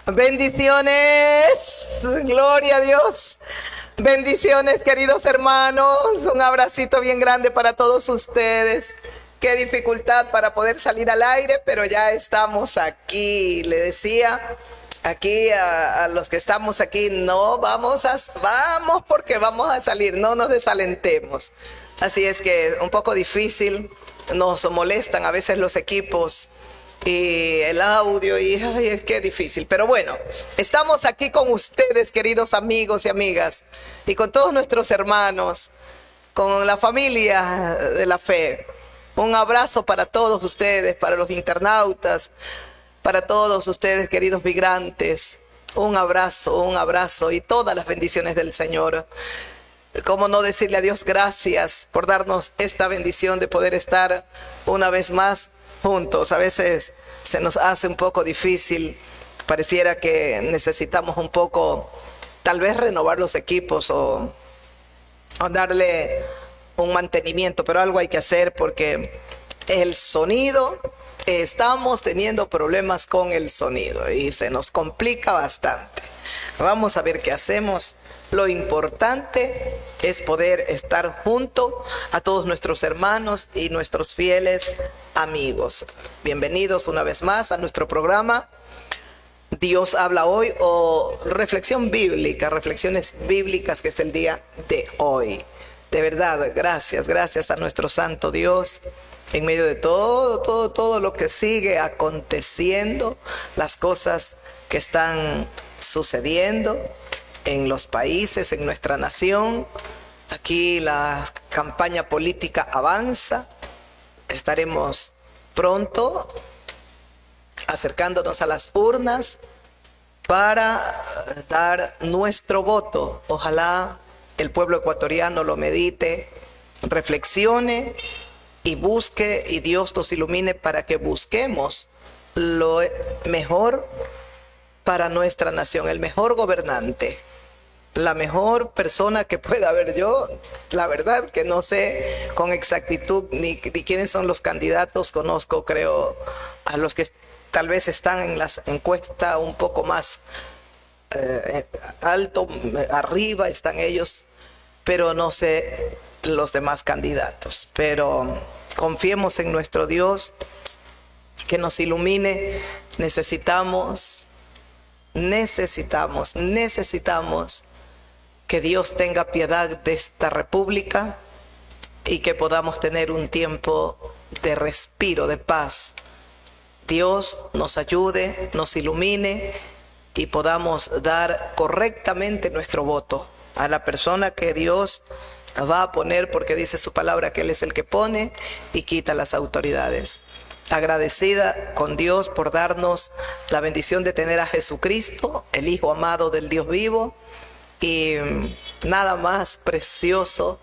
Bendiciones, gloria a Dios. Bendiciones, queridos hermanos. Un abracito bien grande para todos ustedes. Qué dificultad para poder salir al aire, pero ya estamos aquí. Le decía aquí a los que estamos aquí, no vamos porque vamos a salir, no nos desalentemos. Así es que un poco difícil, nos molestan a veces los equipos y el audio y ay, es que es difícil, pero bueno, estamos aquí con ustedes, queridos amigos y amigas, y con todos nuestros hermanos, con la familia de la fe. Un abrazo para todos ustedes, para los internautas, para todos ustedes, queridos migrantes. Un abrazo y todas las bendiciones del Señor. ¿Cómo no decirle a Dios gracias por darnos esta bendición de poder estar una vez más juntos? A veces se nos hace un poco difícil, pareciera que necesitamos un poco, tal vez renovar los equipos o darle un mantenimiento, pero algo hay que hacer porque el sonido, estamos teniendo problemas con el sonido y se nos complica bastante. Vamos a ver qué hacemos. Lo importante es poder estar junto a todos nuestros hermanos y nuestros fieles amigos. Bienvenidos una vez más a nuestro programa Dios habla hoy, o reflexión bíblica, reflexiones bíblicas, que es el día de hoy. De verdad, gracias a nuestro santo Dios. En medio de todo lo que sigue aconteciendo, las cosas que están sucediendo en los países, en nuestra nación. Aquí la campaña política avanza. Estaremos pronto acercándonos a las urnas para dar nuestro voto. Ojalá el pueblo ecuatoriano lo medite, reflexione y busque, y Dios nos ilumine para que busquemos lo mejor para nuestra nación, el mejor gobernante, la mejor persona que pueda haber. Yo, la verdad, que no sé con exactitud ni quiénes son los candidatos. Conozco, creo, a los que tal vez están en las encuestas un poco más alto, arriba están ellos, pero no sé los demás candidatos. Pero confiemos en nuestro Dios, que nos ilumine. Necesitamos que Dios tenga piedad de esta república y que podamos tener un tiempo de respiro, de paz. Dios nos ayude, nos ilumine y podamos dar correctamente nuestro voto a la persona que Dios va a poner, porque dice su palabra que Él es el que pone y quita las autoridades. Agradecida con Dios por darnos la bendición de tener a Jesucristo, el Hijo amado del Dios vivo, y nada más precioso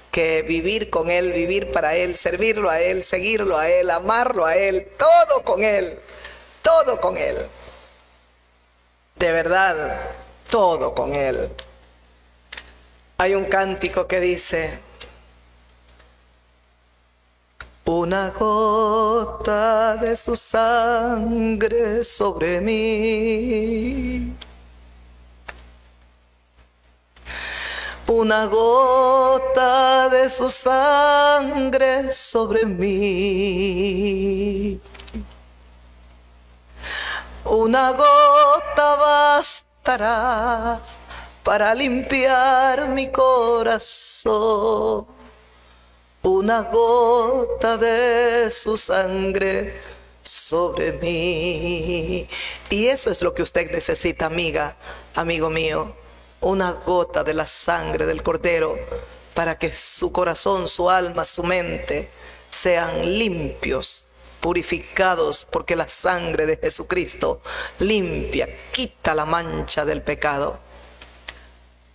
que vivir con Él, vivir para Él, servirlo a Él, seguirlo a Él, amarlo a Él, todo con Él, todo con Él. De verdad, todo con Él. Hay un cántico que dice: una gota de su sangre sobre mí. Una gota de su sangre sobre mí. Una gota bastará para limpiar mi corazón. Una gota de su sangre sobre mí. Y eso es lo que usted necesita, amiga, amigo mío. Una gota de la sangre del Cordero para que su corazón, su alma, su mente sean limpios, purificados, porque la sangre de Jesucristo limpia, quita la mancha del pecado.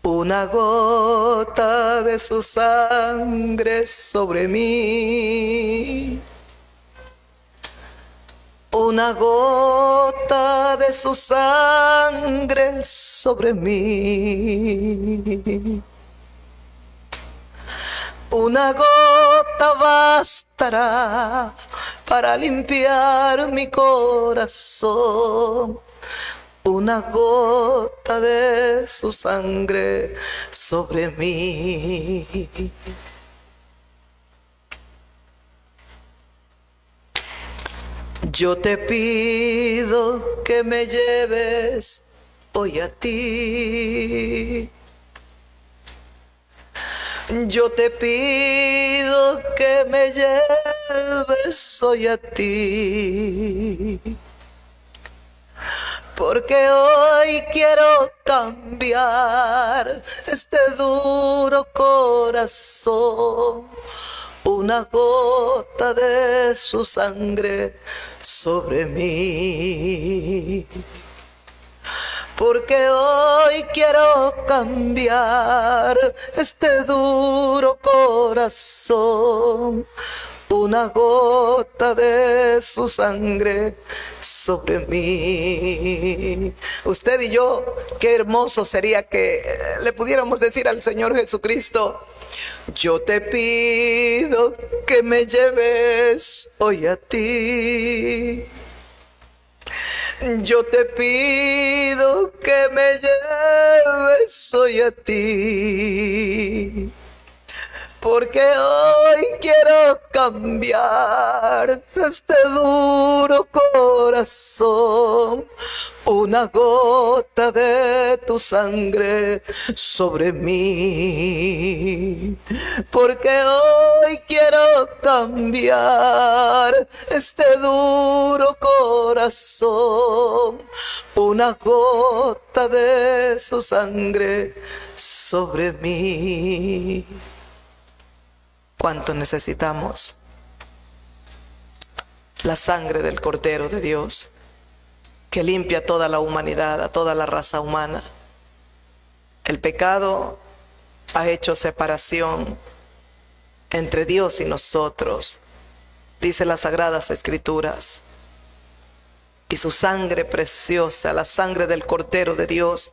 Una gota de su sangre sobre mí. Una gota de su sangre sobre mí. Una gota bastará para limpiar mi corazón. Una gota de su sangre sobre mí. Yo te pido que me lleves hoy a ti. Yo te pido que me lleves hoy a ti. Porque hoy quiero cambiar este duro corazón. Una gota de su sangre sobre mí. Porque hoy quiero cambiar este duro corazón. Una gota de su sangre sobre mí. Usted y yo, qué hermoso sería que le pudiéramos decir al Señor Jesucristo: yo te pido que me lleves hoy a ti. Yo te pido que me lleves hoy a ti. Porque hoy quiero cambiar este duro corazón. Una gota de tu sangre sobre mí. Porque hoy quiero cambiar este duro corazón. Una gota de su sangre sobre mí. ¿Cuánto necesitamos la sangre del Cordero de Dios, que limpia a toda la humanidad, a toda la raza humana? El pecado ha hecho separación entre Dios y nosotros, dice las Sagradas Escrituras. Y su sangre preciosa, la sangre del Cordero de Dios,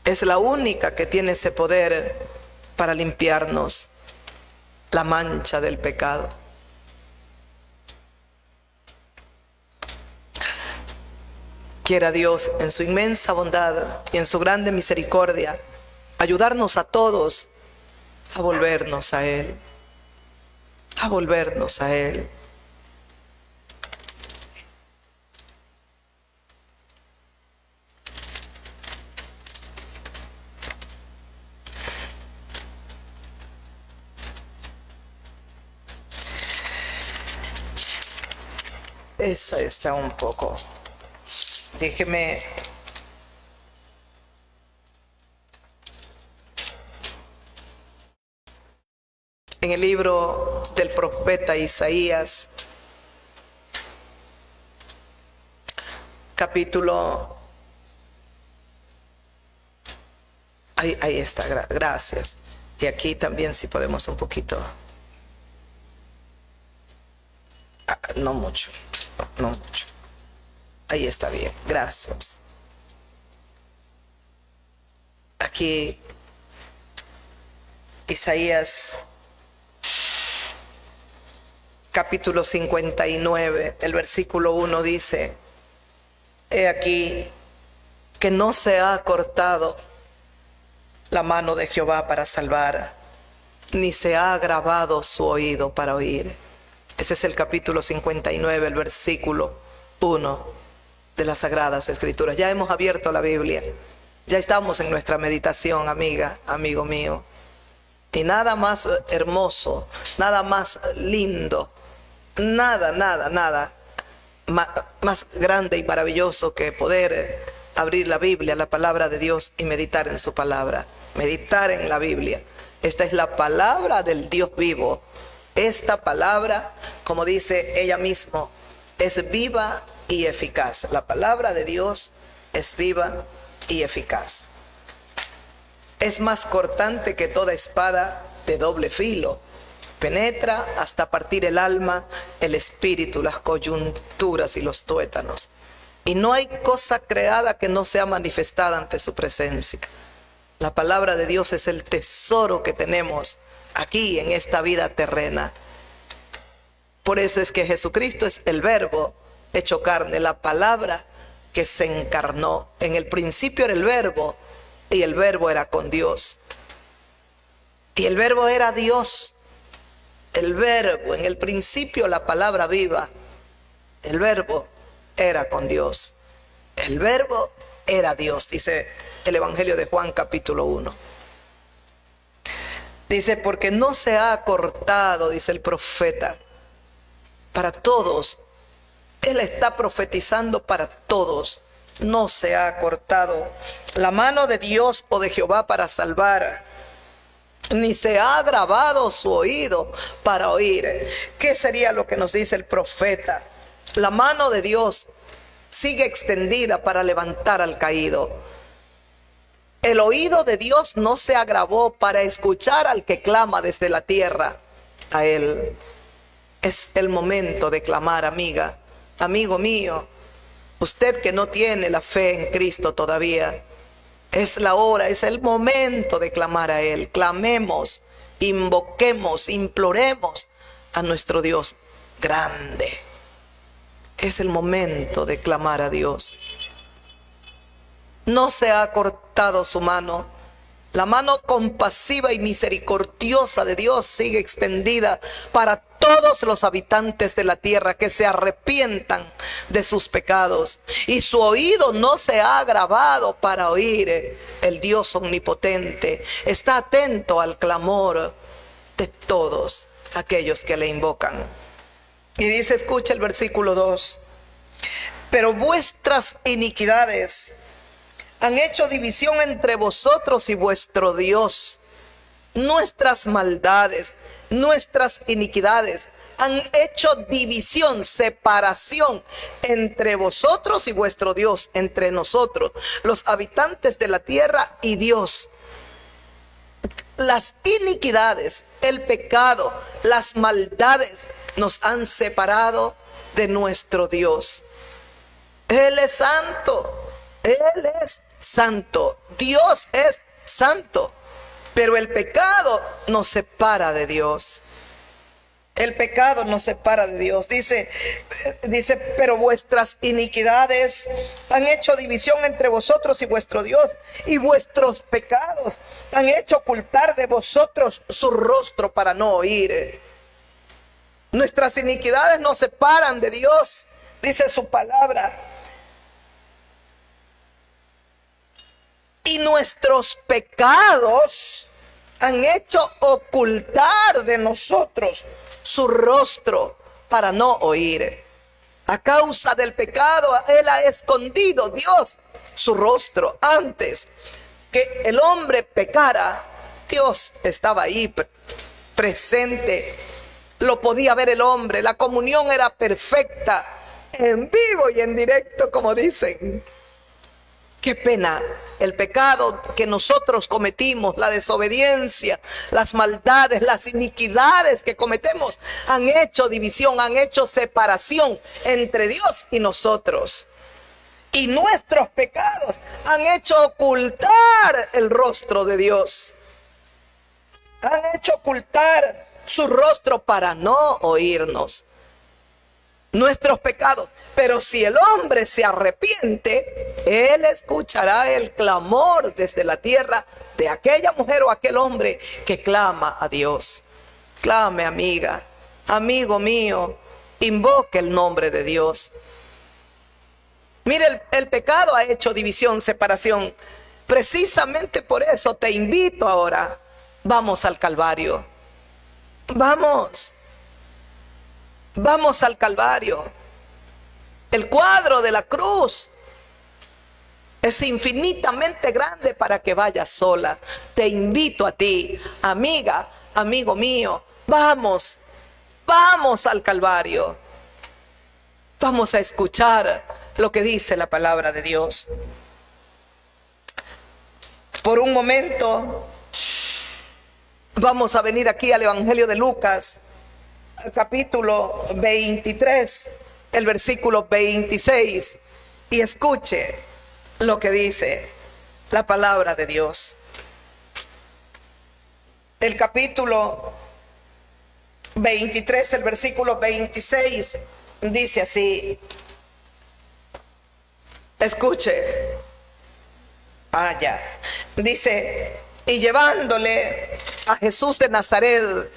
es la única que tiene ese poder para limpiarnos la mancha del pecado. Quiera Dios, en su inmensa bondad y en su grande misericordia, ayudarnos a todos a volvernos a Él, a volvernos a Él. Esa está un poco. Déjeme. En el libro del profeta Isaías, capítulo. Ahí está, gracias. Y aquí también si podemos un poquito. No mucho, no mucho. Ahí está bien, gracias. Aquí, Isaías, capítulo 59, el versículo 1 dice: he aquí que no se ha cortado la mano de Jehová para salvar, ni se ha agravado su oído para oír. Ese es el capítulo 59, el versículo 1 de las Sagradas Escrituras. Ya hemos abierto la Biblia. Ya estamos en nuestra meditación, amiga, amigo mío. Y nada más hermoso, nada más lindo, nada más grande y maravilloso que poder abrir la Biblia, la palabra de Dios, y meditar en su palabra. Meditar en la Biblia. Esta es la palabra del Dios vivo. Esta palabra, como dice ella misma, es viva y eficaz. La palabra de Dios es viva y eficaz. Es más cortante que toda espada de doble filo. Penetra hasta partir el alma, el espíritu, las coyunturas y los tuétanos. Y no hay cosa creada que no sea manifestada ante su presencia. La palabra de Dios es el tesoro que tenemos aquí en esta vida terrena. Por eso es que Jesucristo es el verbo hecho carne, la palabra que se encarnó. En el principio era el verbo y el verbo era con Dios. Y el verbo era Dios. El verbo, en el principio la palabra viva. El verbo era con Dios. El verbo era Dios, dice el Evangelio de Juan capítulo 1. Dice, porque no se ha cortado, dice el profeta, para todos. Él está profetizando para todos. No se ha cortado la mano de Dios o de Jehová para salvar, ni se ha agravado su oído para oír. ¿Qué sería lo que nos dice el profeta? La mano de Dios sigue extendida para levantar al caído. El oído de Dios no se agravó para escuchar al que clama desde la tierra a Él. Es el momento de clamar, amiga, amigo mío. Usted que no tiene la fe en Cristo todavía, es la hora, es el momento de clamar a Él. Clamemos, invoquemos, imploremos a nuestro Dios grande. Es el momento de clamar a Dios. No se ha cortado su mano. La mano compasiva y misericordiosa de Dios sigue extendida para todos los habitantes de la tierra que se arrepientan de sus pecados. Y su oído no se ha agravado para oír. El Dios omnipotente está atento al clamor de todos aquellos que le invocan. Y dice, escucha el versículo 2. Pero vuestras iniquidades han hecho división entre vosotros y vuestro Dios. Nuestras maldades, nuestras iniquidades han hecho división, separación entre vosotros y vuestro Dios, entre nosotros, los habitantes de la tierra y Dios. Las iniquidades, el pecado, las maldades nos han separado de nuestro Dios. Él es santo, Él es santo, Dios es santo, pero el pecado nos separa de Dios. El pecado nos separa de Dios. Dice, pero vuestras iniquidades han hecho división entre vosotros y vuestro Dios, y vuestros pecados han hecho ocultar de vosotros su rostro para no oír. Nuestras iniquidades nos separan de Dios, dice su palabra. Y nuestros pecados han hecho ocultar de nosotros su rostro para no oír. A causa del pecado, Él ha escondido, Dios, su rostro. Antes que el hombre pecara, Dios estaba ahí presente. Lo podía ver el hombre. La comunión era perfecta, en vivo y en directo, como dicen. Qué pena, el pecado que nosotros cometimos, la desobediencia, las maldades, las iniquidades que cometemos han hecho división, han hecho separación entre Dios y nosotros. Y nuestros pecados han hecho ocultar el rostro de Dios. Han hecho ocultar su rostro para no oírnos. Nuestros pecados. Pero si el hombre se arrepiente, Él escuchará el clamor desde la tierra de aquella mujer o aquel hombre que clama a Dios. Clame, amiga, amigo mío, invoque el nombre de Dios. Mire, el pecado ha hecho división, separación. Precisamente por eso te invito ahora. Vamos al Calvario. Vamos. Vamos al Calvario. El cuadro de la cruz es infinitamente grande para que vayas sola. Te invito a ti, amiga, amigo mío. Vamos, vamos al Calvario. Vamos a escuchar lo que dice la palabra de Dios. Por un momento vamos a venir aquí al Evangelio de Lucas, capítulo 23, el versículo 26, y escuche lo que dice la palabra de Dios. El capítulo 23, el versículo 26, dice así. Escuche. Ya. Dice, y llevándole a Jesús de Nazaret,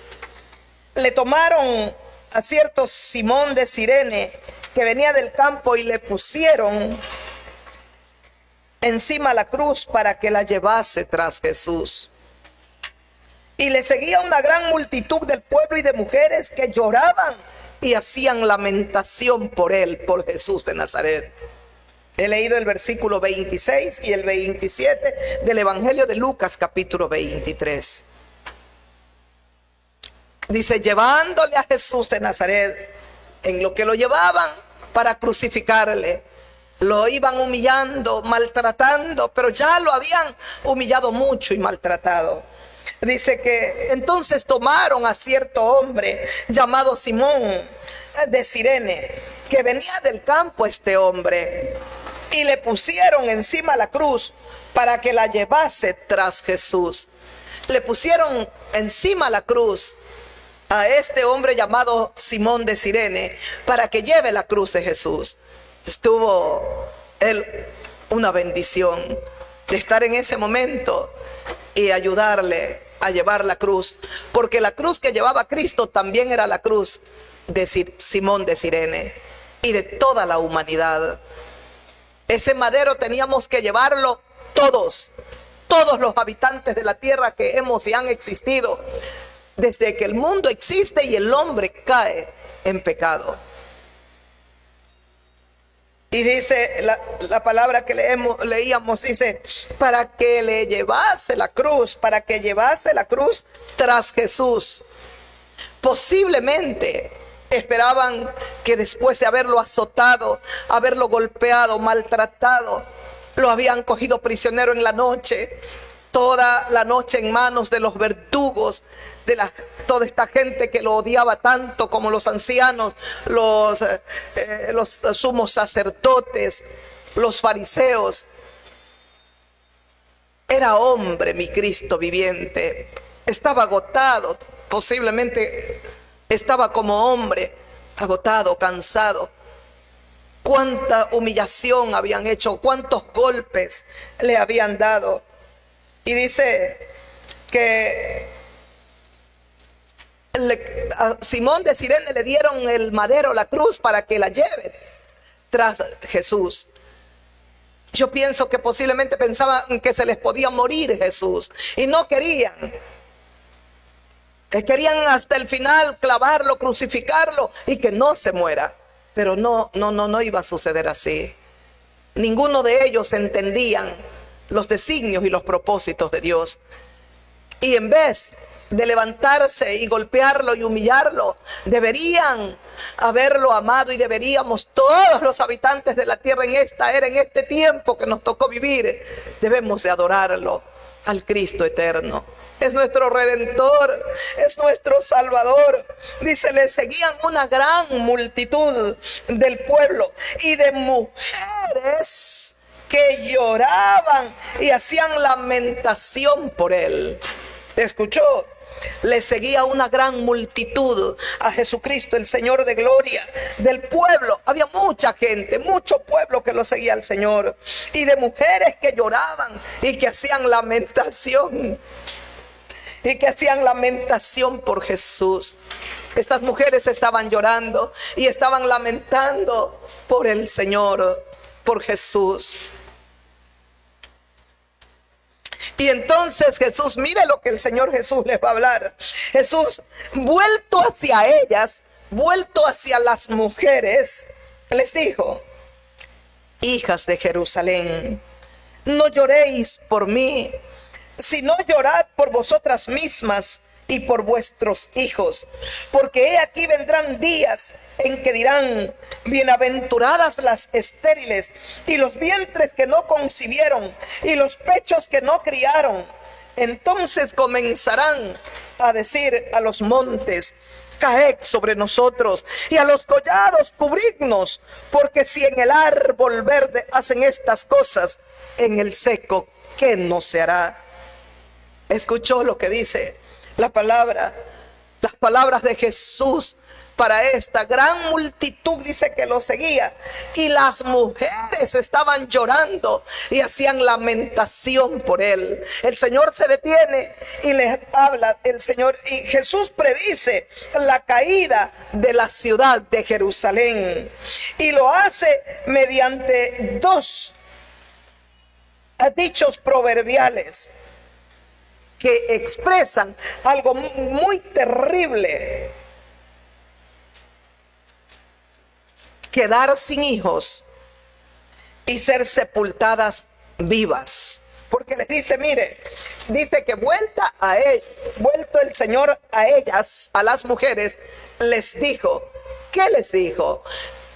le tomaron a cierto Simón de Cirene, que venía del campo, y le pusieron encima la cruz para que la llevase tras Jesús. Y le seguía una gran multitud del pueblo y de mujeres que lloraban y hacían lamentación por él, por Jesús de Nazaret. He leído el versículo 26 y el 27 del Evangelio de Lucas, capítulo 23. Dice, llevándole a Jesús de Nazaret, en lo que lo llevaban para crucificarle, lo iban humillando, maltratando, pero ya lo habían humillado mucho y maltratado. Dice que entonces tomaron a cierto hombre llamado Simón de Cirene, que venía del campo este hombre, y le pusieron encima la cruz para que la llevase tras Jesús. Le pusieron encima la cruz a este hombre llamado Simón de Cirene para que lleve la cruz de Jesús. Estuvo él una bendición de estar en ese momento y ayudarle a llevar la cruz, porque la cruz que llevaba Cristo también era la cruz de Simón de Cirene y de toda la humanidad. Ese madero teníamos que llevarlo todos los habitantes de la tierra que hemos y han existido desde que el mundo existe y el hombre cae en pecado. Y dice la palabra que leíamos, dice, para que le llevase la cruz, para que llevase la cruz tras Jesús. Posiblemente esperaban que después de haberlo azotado, haberlo golpeado, maltratado, lo habían cogido prisionero en la noche, toda la noche en manos de los verdugos, de toda esta gente que lo odiaba tanto, como los ancianos, los sumos sacerdotes, los fariseos. Era hombre, mi Cristo viviente. Estaba agotado, posiblemente estaba como hombre, agotado, cansado. Cuánta humillación habían hecho, cuántos golpes le habían dado. Y dice que a Simón de Cirene le dieron el madero, la cruz, para que la lleve tras Jesús. Yo pienso que posiblemente pensaban que se les podía morir Jesús y no querían. Querían hasta el final clavarlo, crucificarlo y que no se muera. Pero no iba a suceder así. Ninguno de ellos entendían los designios y los propósitos de Dios. Y en vez de levantarse y golpearlo y humillarlo, deberían haberlo amado, y deberíamos todos los habitantes de la tierra en esta era, en este tiempo que nos tocó vivir, debemos de adorarlo al Cristo eterno. Es nuestro Redentor, es nuestro Salvador. Dice, le seguían una gran multitud del pueblo y de mujeres que lloraban y hacían lamentación por él. ¿Escuchó? Le seguía una gran multitud a Jesucristo, el Señor de gloria. Del pueblo, había mucha gente, mucho pueblo que lo seguía al Señor. Y de mujeres que lloraban y que hacían lamentación. Y que hacían lamentación por Jesús. Estas mujeres estaban llorando y estaban lamentando por el Señor, por Jesús. Y entonces Jesús, mire lo que el Señor Jesús les va a hablar. Jesús, vuelto hacia ellas, vuelto hacia las mujeres, les dijo: hijas de Jerusalén, no lloréis por mí, sino llorad por vosotras mismas y por vuestros hijos, porque he aquí vendrán días en que dirán: bienaventuradas las estériles y los vientres que no concibieron y los pechos que no criaron. Entonces comenzarán a decir a los montes: caed sobre nosotros, y a los collados cubridnos, porque si en el árbol verde hacen estas cosas, en el seco, ¿qué no se hará? ¿Escuchó lo que dice la palabra? Las palabras de Jesús para esta gran multitud, dice que lo seguía, y las mujeres estaban llorando y hacían lamentación por él. El Señor se detiene y les habla, el Señor, y Jesús predice la caída de la ciudad de Jerusalén, y lo hace mediante dos dichos proverbiales que expresan algo muy terrible: quedar sin hijos y ser sepultadas vivas. Porque les dice, mire, dice que vuelto el Señor a ellas, a las mujeres, les dijo, ¿qué les dijo?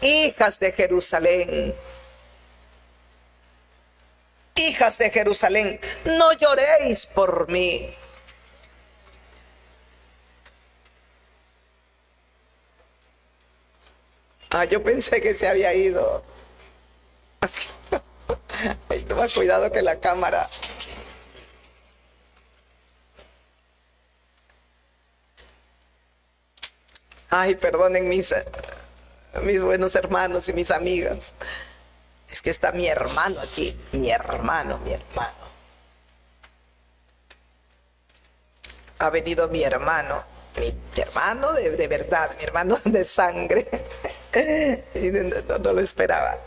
Hijas de Jerusalén, hijas de Jerusalén, no lloréis por mí. Yo pensé que se había ido. Ay, toma cuidado que la cámara. Ay, perdonen mis buenos hermanos y mis amigas. Es que está mi hermano aquí. Mi hermano. Ha venido mi hermano. Mi hermano de verdad, mi hermano de sangre. No lo esperaba.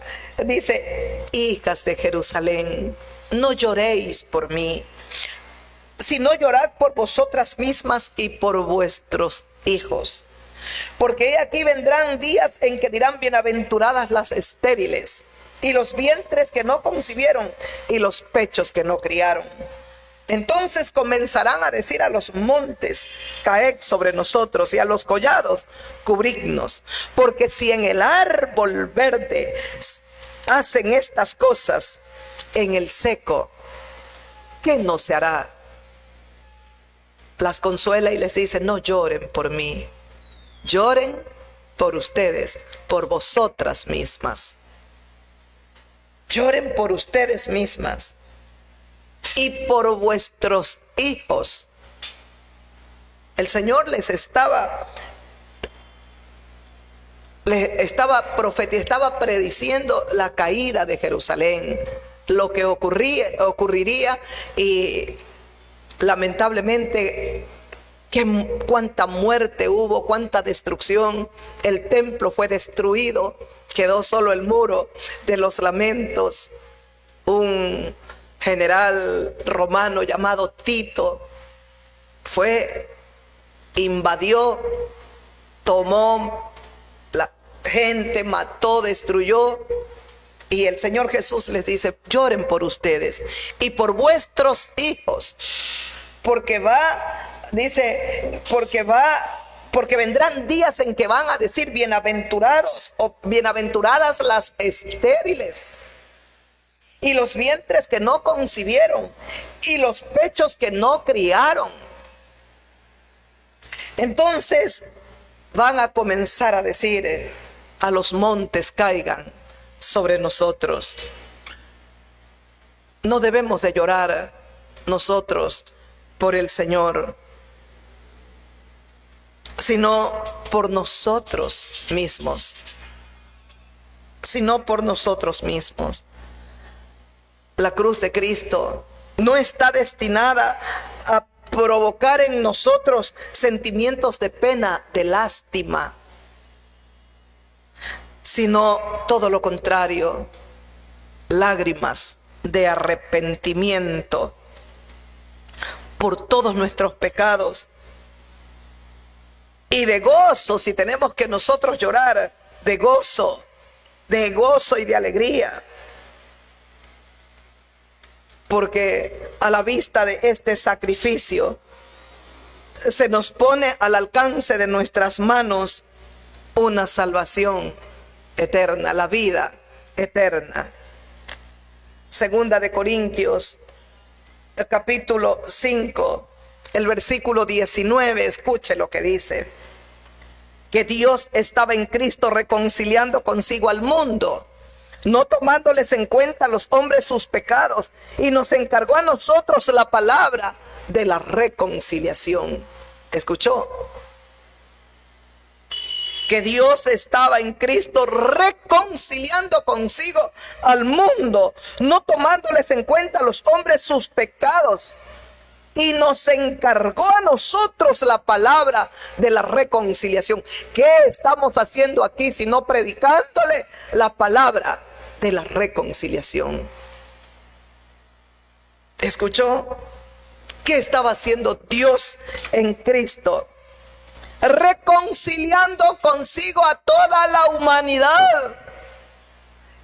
Dice, hijas de Jerusalén, no lloréis por mí, sino llorad por vosotras mismas y por vuestros hijos. Porque aquí vendrán días en que dirán, bienaventuradas las estériles, y los vientres que no concibieron, y los pechos que no criaron. Entonces comenzarán a decir a los montes, caed sobre nosotros, y a los collados, cubridnos. Porque si en el árbol verde hacen estas cosas, en el seco, ¿qué no se hará? Las consuela y les dice, no lloren por mí, lloren por ustedes, por vosotras mismas. Lloren por ustedes mismas y por vuestros hijos. El Señor estaba prediciendo la caída de Jerusalén, lo que ocurriría, y lamentablemente cuánta muerte hubo, cuánta destrucción. El templo fue destruido, quedó solo el muro de los lamentos. Un general romano llamado Tito invadió, tomó la gente, mató, destruyó. Y el Señor Jesús les dice, lloren por ustedes y por vuestros hijos, porque vendrán días en que van a decir, bienaventurados o bienaventuradas las estériles, y los vientres que no concibieron, y los pechos que no criaron. Entonces van a comenzar a decir, a los montes caigan sobre nosotros. No debemos de llorar nosotros por el Señor, sino por nosotros mismos. La cruz de Cristo no está destinada a provocar en nosotros sentimientos de pena, de lástima, sino todo lo contrario, lágrimas de arrepentimiento por todos nuestros pecados, y de gozo, si tenemos que nosotros llorar, de gozo y de alegría. Porque a la vista de este sacrificio se nos pone al alcance de nuestras manos una salvación eterna, la vida eterna. Segunda de Corintios, capítulo 5, el versículo 19, escuche lo que dice. Que Dios estaba en Cristo reconciliando consigo al mundo, no tomándoles en cuenta a los hombres sus pecados, y nos encargó a nosotros la palabra de la reconciliación. ¿Escuchó? que Dios estaba en Cristo reconciliando consigo al mundo, no tomándoles en cuenta a los hombres sus pecados. Y nos encargó a nosotros la palabra de la reconciliación. ¿Qué estamos haciendo aquí sino predicándole la palabra de la reconciliación? ¿Escuchó? ¿Qué estaba haciendo Dios en Cristo? Reconciliando consigo a toda la humanidad.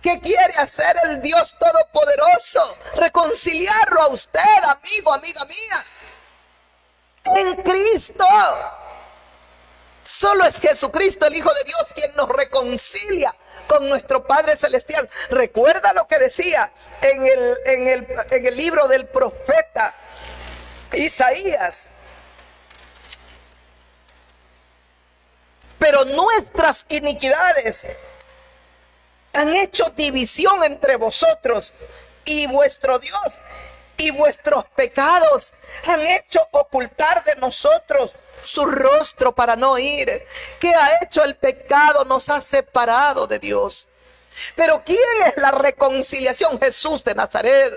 ¿Qué quiere hacer el Dios Todopoderoso? Reconciliarlo a usted, amigo, amiga mía. En Cristo. Solo es Jesucristo, el Hijo de Dios, quien nos reconcilia con nuestro Padre Celestial. Recuerda lo que decía en el libro del profeta Isaías. Pero nuestras iniquidades han hecho división entre vosotros y vuestro Dios, y vuestros pecados han hecho ocultar de nosotros su rostro para no oír. ¿Qué ha hecho el pecado? Nos ha separado de Dios. Pero ¿quién es la reconciliación? Jesús de Nazaret.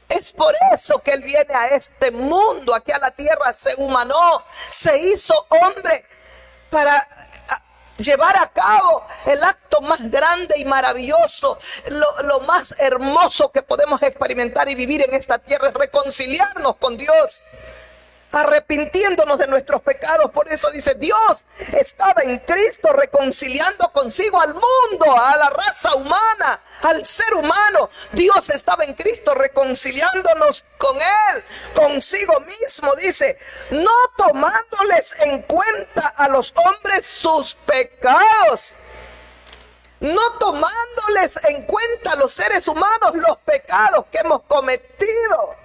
Es por eso que Él viene a este mundo, aquí a la tierra, se humanó, se hizo hombre para llevar a cabo el acto más grande y maravilloso, lo más hermoso que podemos experimentar y vivir en esta tierra, es reconciliarnos con Dios, arrepintiéndonos de nuestros pecados. Por eso dice, Dios estaba en Cristo reconciliando consigo al mundo, a la raza humana, al ser humano. Dios estaba en Cristo reconciliándonos con Él, consigo mismo, dice, no tomándoles en cuenta a los hombres sus pecados. No tomándoles en cuenta a los seres humanos los pecados que hemos cometido.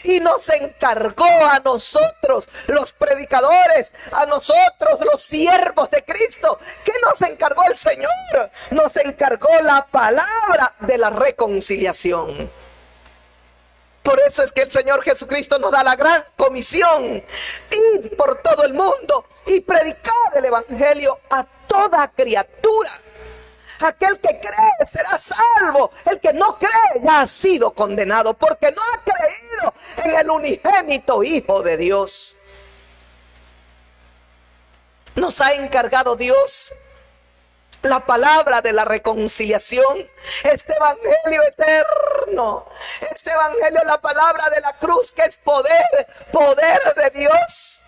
Y nos encargó a nosotros, los predicadores, a nosotros, los siervos de Cristo. ¿Qué nos encargó el Señor? Nos encargó la palabra de la reconciliación. Por eso es que el Señor Jesucristo nos da la gran comisión: ir por todo el mundo y predicar el evangelio a toda criatura. Aquel que cree será salvo. El que no cree ya ha sido condenado, porque no ha creído en el unigénito Hijo de Dios. Nos ha encargado Dios la palabra de la reconciliación, este evangelio eterno, este evangelio, la palabra de la cruz, que es poder de Dios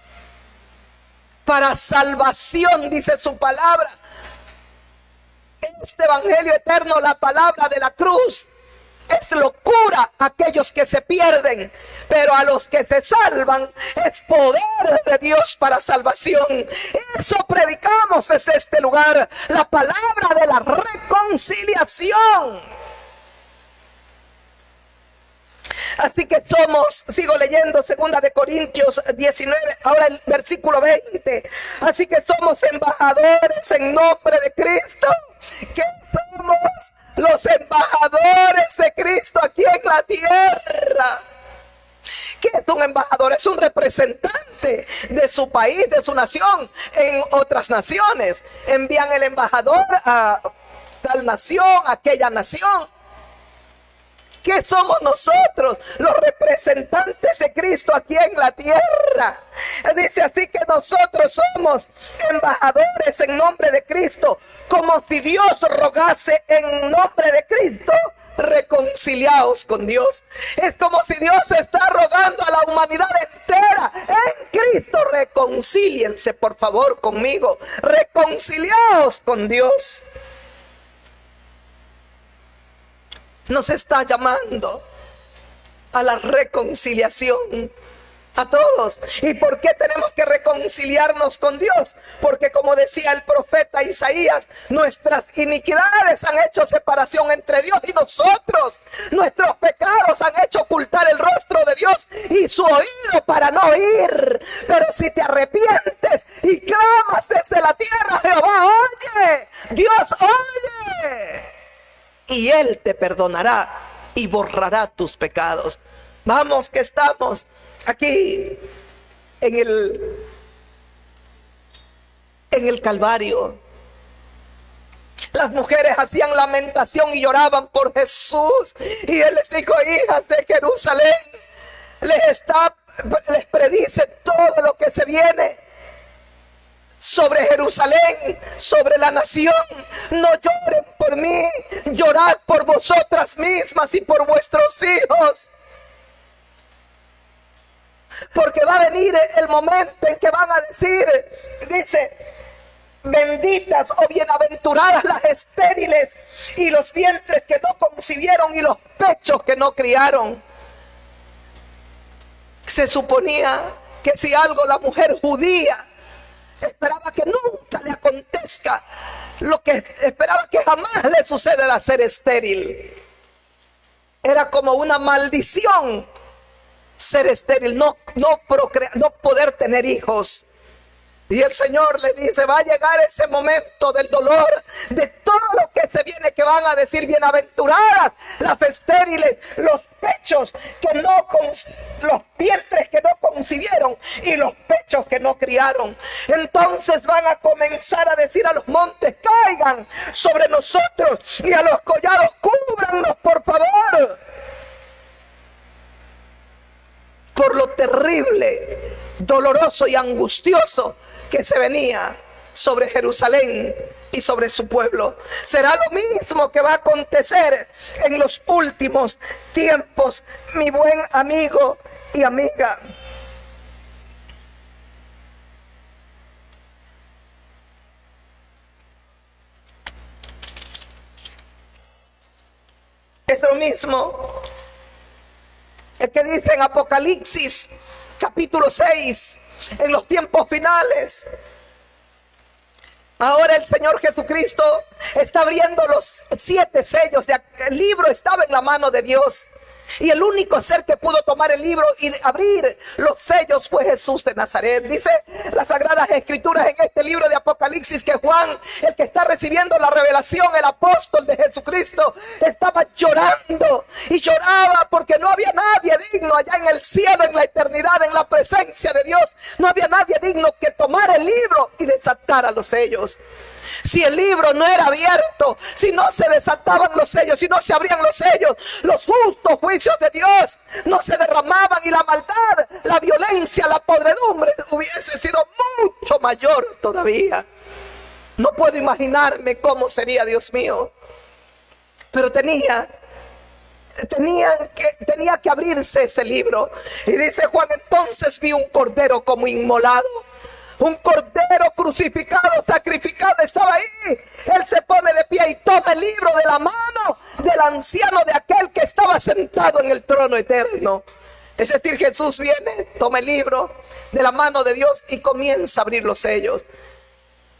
para salvación, dice su palabra. Este evangelio eterno, la palabra de la cruz, es locura a aquellos que se pierden, pero a los que se salvan es poder de Dios para salvación. Eso predicamos desde este lugar, la palabra de la reconciliación. Así que somos, sigo leyendo 2 de Corintios 19, ahora el versículo 20. Así que somos embajadores en nombre de Cristo. Que somos los embajadores de Cristo aquí en la tierra. ¿Qué es un embajador? Es un representante de su país, de su nación, en otras naciones. Envían el embajador a tal nación, a aquella nación. ¿Qué somos nosotros? Los representantes de Cristo aquí en la tierra. Dice así que nosotros somos embajadores en nombre de Cristo, como si Dios rogase en nombre de Cristo: reconciliaos con Dios. Es como si Dios está rogando a la humanidad entera: en Cristo reconcíliense por favor conmigo, reconciliaos con Dios. Nos está llamando a la reconciliación a todos. ¿Y por qué tenemos que reconciliarnos con Dios? Porque, como decía el profeta Isaías, nuestras iniquidades han hecho separación entre Dios y nosotros. Nuestros pecados han hecho ocultar el rostro de Dios y su oído para no oír. Pero si te arrepientes y clamas desde la tierra, Jehová oye, Dios oye, y Él te perdonará y borrará tus pecados. Vamos, que estamos aquí en en el Calvario. Las mujeres hacían lamentación y lloraban por Jesús. Y Él les dijo: hijas de Jerusalén, les predice todo lo que se viene sobre Jerusalén, sobre la nación. No lloren por mí, llorad por vosotras mismas y por vuestros hijos. Porque va a venir el momento en que van a decir, dice: benditas o bienaventuradas las estériles y los vientres que no concibieron y los pechos que no criaron. Se suponía que si algo la mujer judía esperaba que nunca le acontezca, lo que esperaba que jamás le suceda, ser estéril. Era como una maldición ser estéril, no procrear, no poder tener hijos. Y el Señor le dice: va a llegar ese momento del dolor, de todo lo que se viene, que van a decir: bienaventuradas las estériles, los pechos que no, los vientres que no concibieron y los pechos que no criaron. Entonces van a comenzar a decir a los montes: caigan sobre nosotros, y a los collados: cúbrannos por favor. Por lo terrible, doloroso y angustioso que se venía sobre Jerusalén y sobre su pueblo. Será lo mismo que va a acontecer en los últimos tiempos, mi buen amigo y amiga. Es lo mismo el que dice en Apocalipsis capítulo 6, en los tiempos finales. Ahora el Señor Jesucristo está abriendo los 7 sellos. El libro estaba en la mano de Dios, y el único ser que pudo tomar el libro y abrir los sellos fue Jesús de Nazaret. Dice las Sagradas Escrituras en este libro de Apocalipsis que Juan, el que está recibiendo la revelación, el apóstol de Jesucristo, estaba llorando y lloraba porque no había nadie digno allá en el cielo, en la eternidad, en la presencia de Dios. No había nadie digno que tomara el libro y desatara los sellos. Si el libro no era abierto, si no se desataban los sellos, si no se abrían los sellos, los justos juicios de Dios no se derramaban, y la maldad, la violencia, la podredumbre hubiese sido mucho mayor todavía. No puedo imaginarme cómo sería, Dios mío. Pero tenía que abrirse ese libro. Y dice Juan: entonces vi un cordero como inmolado, un cordero crucificado, sacrificado, estaba ahí. Él se pone de pie y toma el libro de la mano del anciano, de aquel que estaba sentado en el trono eterno. Es decir, Jesús viene, toma el libro de la mano de Dios y comienza a abrir los sellos.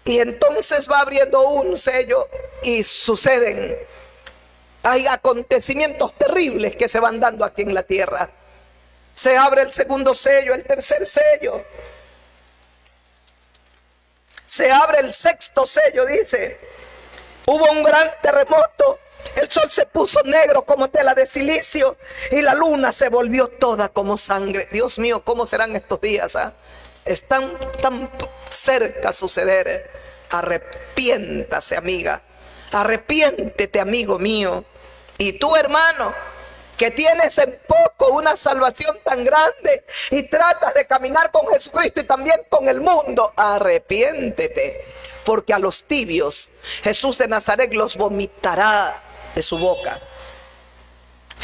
Y entonces va abriendo un sello y suceden, hay acontecimientos terribles que se van dando aquí en la tierra. Se abre el segundo sello, el tercer sello. Se abre el sexto sello, dice. Hubo un gran terremoto. El sol se puso negro como tela de silicio y la luna se volvió toda como sangre. Dios mío, ¿cómo serán estos días? Están tan cerca a suceder. Arrepiéntase, amiga. Arrepiéntete, amigo mío. Y tú, hermano, que tienes en poco una salvación tan grande y tratas de caminar con Jesucristo y también con el mundo, arrepiéntete, porque a los tibios Jesús de Nazaret los vomitará de su boca.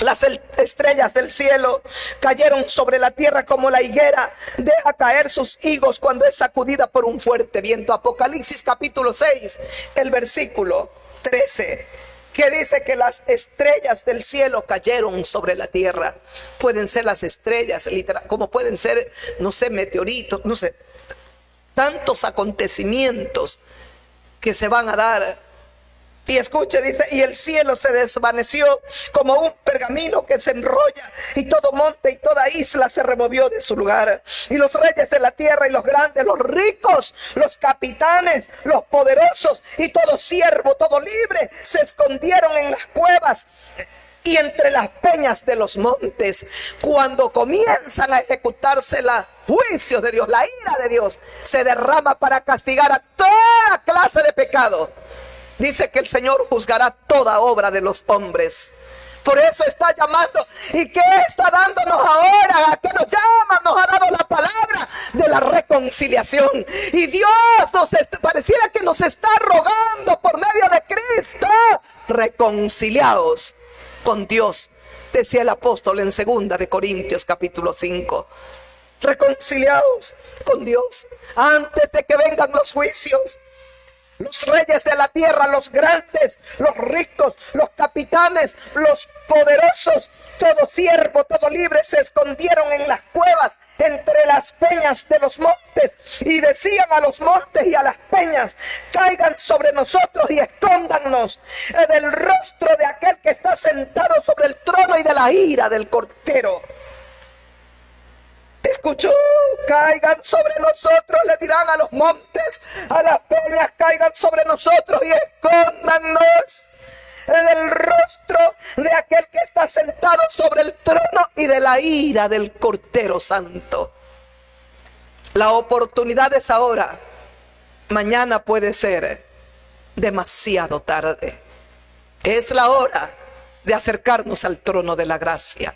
Las estrellas del cielo cayeron sobre la tierra como la higuera deja caer sus higos cuando es sacudida por un fuerte viento. Apocalipsis capítulo 6, el versículo 13. Que dice que las estrellas del cielo cayeron sobre la tierra. Pueden ser las estrellas, literal, como pueden ser, no sé, meteoritos, no sé. Tantos acontecimientos que se van a dar. Y escuche, dice: y el cielo se desvaneció como un pergamino que se enrolla, y todo monte y toda isla se removió de su lugar. Y los reyes de la tierra y los grandes, los ricos, los capitanes, los poderosos y todo siervo, todo libre, se escondieron en las cuevas y entre las peñas de los montes. Cuando comienzan a ejecutarse los juicios de Dios, la ira de Dios se derrama para castigar a todos toda clase de pecado. Dice que el Señor juzgará toda obra de los hombres. Por eso está llamando. ¿Y qué está dándonos ahora? ¿A qué nos llama? Nos ha dado la palabra de la reconciliación. Y Dios pareciera que nos está rogando por medio de Cristo: reconciliaos con Dios. Decía el apóstol en 2 de Corintios capítulo 5. Reconciliaos con Dios antes de que vengan los juicios. Los reyes de la tierra, los grandes, los ricos, los capitanes, los poderosos, todo siervo, todo libre, se escondieron en las cuevas entre las peñas de los montes, y decían a los montes y a las peñas: caigan sobre nosotros y escóndannos del rostro de aquel que está sentado sobre el trono y de la ira del Cordero. Escuchó: caigan sobre nosotros, le dirán a los montes, a las peñas, caigan sobre nosotros y escóndannos en el rostro de aquel que está sentado sobre el trono y de la ira del Cordero Santo. La oportunidad es ahora. Mañana puede ser demasiado tarde. Es la hora de acercarnos al trono de la gracia.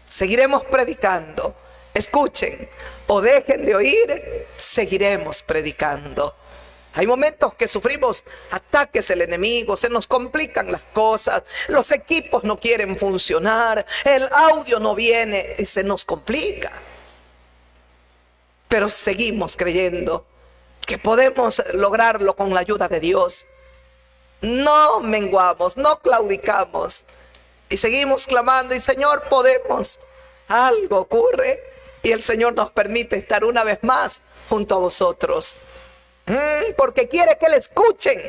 Seguiremos predicando. Escuchen o dejen de oír, seguiremos predicando. Hay momentos que sufrimos ataques del enemigo, se nos complican las cosas, los equipos no quieren funcionar, el audio no viene y se nos complica. Pero seguimos creyendo que podemos lograrlo con la ayuda de Dios. No menguamos, no claudicamos y seguimos clamando: y Señor, podemos. Algo ocurre y el Señor nos permite estar una vez más junto a vosotros. Porque quiere que le escuchen,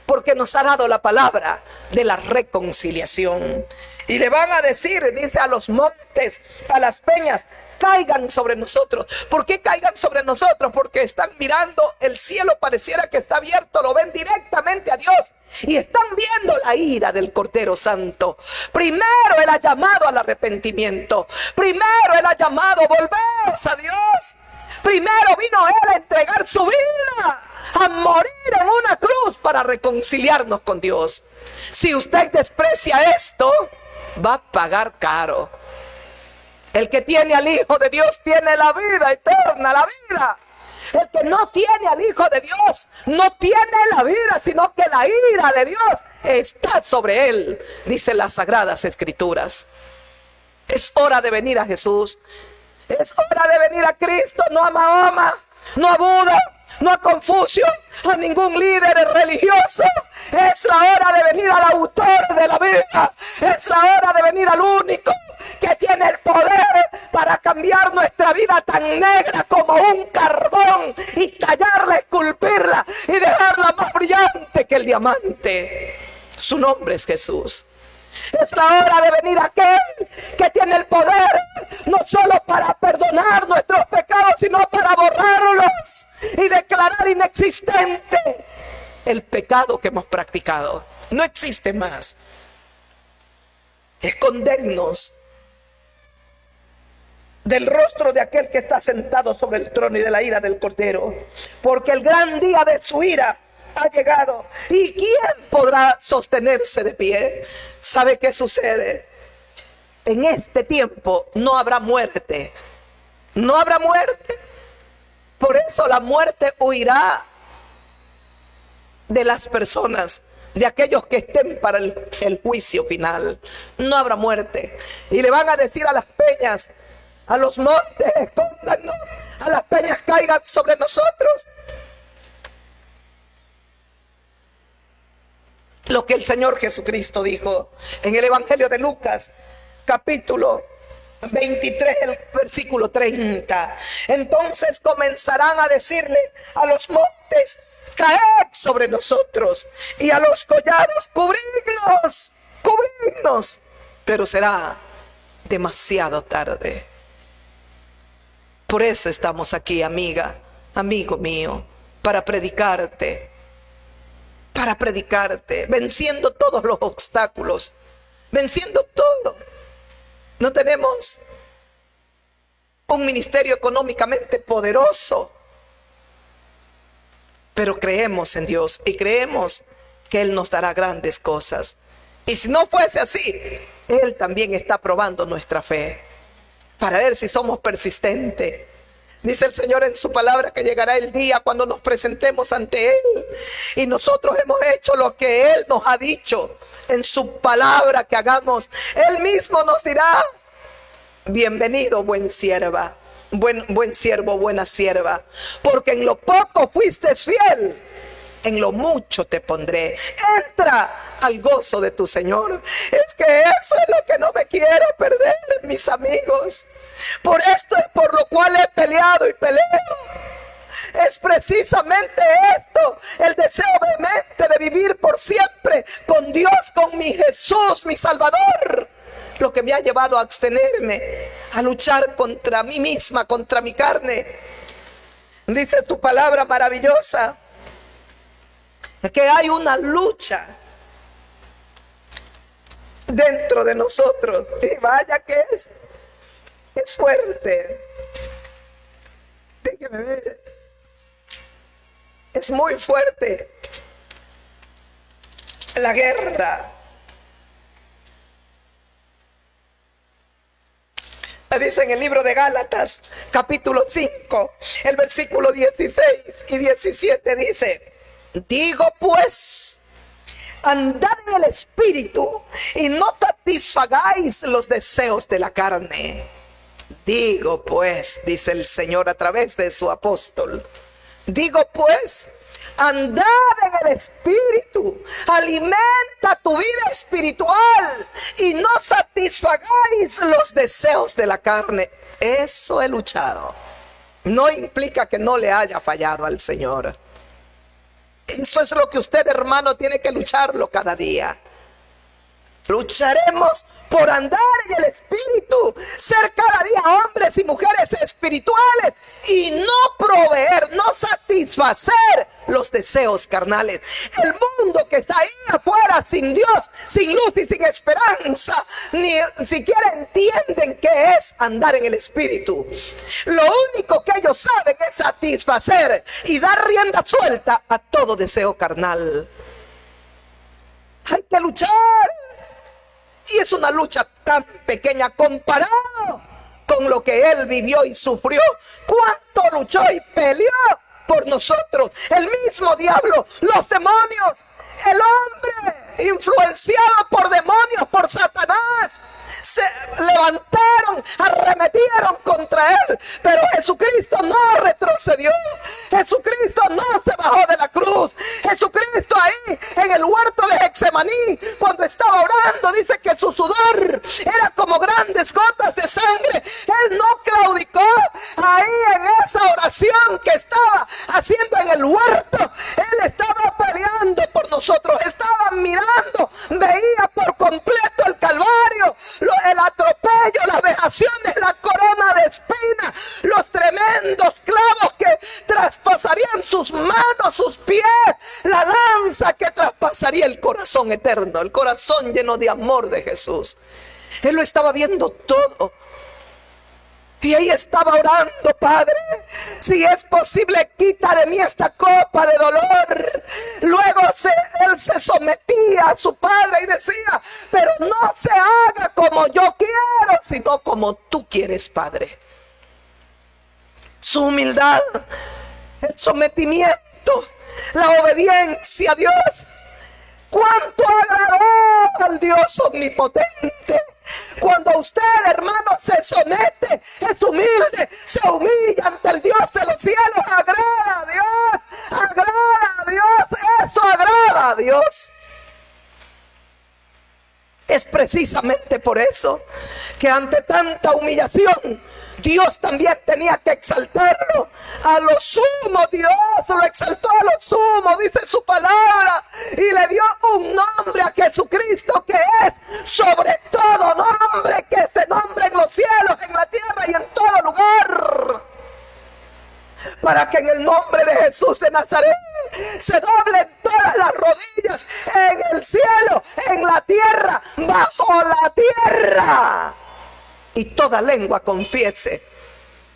porque nos ha dado la palabra de la reconciliación. Y le van a decir, dice, a los montes, a las peñas: caigan sobre nosotros. ¿Por qué caigan sobre nosotros? Porque están mirando el cielo, pareciera que está abierto, lo ven directamente a Dios y están viendo la ira del Cordero Santo. Primero Él ha llamado al arrepentimiento, primero Él ha llamado: volveos a Dios. Primero vino Él a entregar su vida, a morir en una cruz para reconciliarnos con Dios. Si usted desprecia esto, va a pagar caro. El que tiene al Hijo de Dios tiene la vida eterna, la vida. El que no tiene al Hijo de Dios no tiene la vida, sino que la ira de Dios está sobre él, dice las Sagradas Escrituras. Es hora de venir a Jesús. Es hora de venir a Cristo, no a Mahoma, no a Buda, no a Confucio, a ningún líder religioso. Es la hora de venir al autor de la vida. Es la hora de venir al único que tiene el poder para cambiar nuestra vida tan negra como un carbón y tallarla, esculpirla y dejarla más brillante que el diamante. Su nombre es Jesús. Es la hora de venir a aquel que tiene el poder no solo para perdonar nuestros pecados, sino para borrarlos y declarar inexistente el pecado que hemos practicado. No existe más. Escondernos del rostro de aquel que está sentado sobre el trono y de la ira del Cordero, porque el gran día de su ira ha llegado. ¿Y quién podrá sostenerse de pie? ¿Sabe qué sucede? En este tiempo no habrá muerte. No habrá muerte. Por eso la muerte huirá de las personas, de aquellos que estén para el juicio final. No habrá muerte. Y le van a decir a las peñas, a los montes: escóndanos, a las peñas, caigan sobre nosotros. Lo que el Señor Jesucristo dijo en el Evangelio de Lucas, capítulo 23, el versículo 30. Entonces comenzarán a decirle a los montes: caed sobre nosotros, y a los collados: cubridnos, cubridnos. Pero será demasiado tarde. Por eso estamos aquí, amiga, amigo mío, para predicarte, venciendo todos los obstáculos, venciendo todo. No tenemos un ministerio económicamente poderoso, pero creemos en Dios y creemos que Él nos dará grandes cosas. Y si no fuese así, Él también está probando nuestra fe para ver si somos persistentes. Dice el Señor en su palabra que llegará el día cuando nos presentemos ante Él y nosotros hemos hecho lo que Él nos ha dicho en su palabra que hagamos. Él mismo nos dirá: bienvenido, buen sierva, buen siervo, buena sierva, porque en lo poco fuiste fiel, en lo mucho te pondré. Entra al gozo de tu Señor. Es que eso es lo que no me quiero perder, mis amigos. Por esto es por lo cual he peleado y peleo. Es precisamente esto, el deseo vehemente de vivir por siempre con Dios, con mi Jesús, mi Salvador, lo que me ha llevado a abstenerme, a luchar contra mí misma, contra mi carne. Dice tu palabra maravillosa que hay una lucha dentro de nosotros, y vaya que es fuerte. Déjeme ver, es muy fuerte la guerra. Dice en el libro de Gálatas, capítulo 5, el versículo 16 y 17, dice: digo pues, andad en el Espíritu y no satisfagáis los deseos de la carne. Digo pues, dice el Señor a través de su apóstol, digo pues, andad en el Espíritu, alimenta tu vida espiritual y no satisfagáis los deseos de la carne. Eso he luchado. No implica que no le haya fallado al Señor. Eso es lo que usted, hermano, tiene que lucharlo cada día. Lucharemos por andar en el Espíritu, ser cada día hombres y mujeres espirituales y no proveer, no satisfacer los deseos carnales. El mundo que está ahí afuera sin Dios, sin luz y sin esperanza, ni siquiera entienden qué es andar en el Espíritu. Lo único que ellos saben es satisfacer y dar rienda suelta a todo deseo carnal. Hay que luchar. Y es una lucha tan pequeña comparado con lo que Él vivió y sufrió. Cuánto luchó y peleó por nosotros. El mismo diablo, los demonios, el hombre influenciado por demonios, por Satanás, se levantaron, arremetieron contra Él, pero Jesucristo no retrocedió. Jesucristo no se bajó de la cruz. Jesucristo ahí en el huerto de Getsemaní, cuando estaba orando, dice que su sudor era como grandes gotas de sangre. Él no claudicó ahí en esa oración que estaba haciendo en el huerto. Él estaba peleando por nosotros, estaba mirando, veía por completo el Calvario, el atropello, las vejaciones, la corona de espinas, los tremendos clavos que traspasarían sus manos, sus pies, la lanza que traspasaría el corazón eterno, el corazón lleno de amor de Jesús. Él lo estaba viendo todo. Y ahí estaba orando: Padre, si es posible, quita de mí esta copa de dolor. Luego él se sometía a su Padre y decía: pero no se haga como yo quiero, sino como tú quieres, Padre. Su humildad, el sometimiento, la obediencia a Dios. ¿Cuánto agradó al Dios omnipotente? Cuando usted, hermano, se somete, es humilde, se humilla ante el Dios de los cielos, agrada a Dios, eso agrada a Dios. Es precisamente por eso que ante tanta humillación, Dios también tenía que exaltarlo a lo sumo. Dios lo exaltó a lo sumo, dice su palabra, y le dio un nombre a Jesucristo que es sobre todo nombre, que se nombra en los cielos, en la tierra y en todo lugar, para que en el nombre de Jesús de Nazaret se doblen todas las rodillas, en el cielo, en la tierra, bajo la tierra, y toda lengua confiese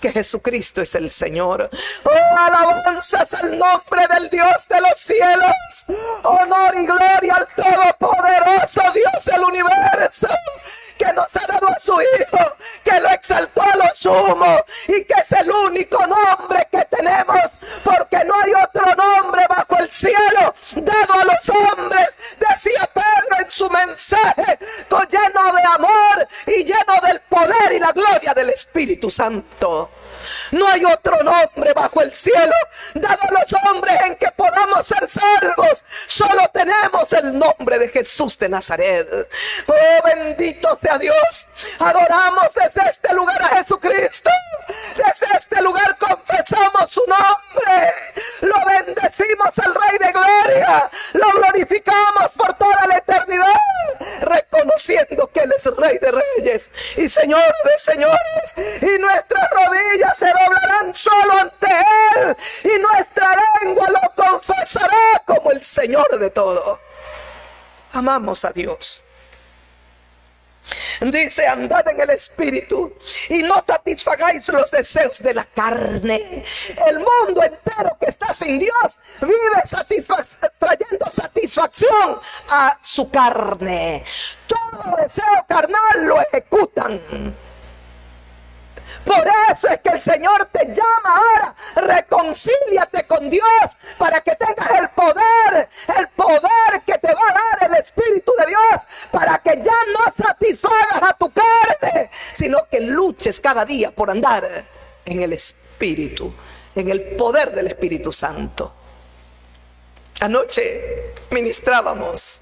que Jesucristo es el Señor. Oh, alabanzas al nombre del Dios de los cielos. Honor y gloria al todopoderoso Dios del universo, que nos ha dado a su Hijo, que lo exaltó a lo sumo y que es el único nombre que tenemos, porque no hay otro nombre bajo el cielo dado a los hombres, decía Pedro en su mensaje, lleno de amor y lleno del poder y la gloria del Espíritu Santo. No hay otro nombre bajo el cielo dado a los hombres en que podamos ser salvos. Solo tenemos el nombre de Jesús de Nazaret. Oh, bendito sea Dios. Adoramos desde este lugar a Jesucristo. Desde este lugar confesamos su nombre. Lo bendecimos al Rey de Gloria. Lo glorificamos por toda la eternidad, reconociendo que Él es Rey de Reyes y Señor de Señores. Y nuestras rodillas se doblarán solo ante Él, y nuestra lengua lo confesará como el Señor de todo. Amamos a Dios. Dice: andad en el Espíritu y no satisfagáis los deseos de la carne. El mundo entero que está sin Dios vive trayendo satisfacción a su carne. Todo deseo carnal lo ejecutan. Por eso es que el Señor te llama ahora: reconcíliate con Dios, para que tengas el poder que te va a dar el Espíritu de Dios, para que ya no satisfagas a tu carne, sino que luches cada día por andar en el Espíritu, en el poder del Espíritu Santo. Anoche ministrábamos,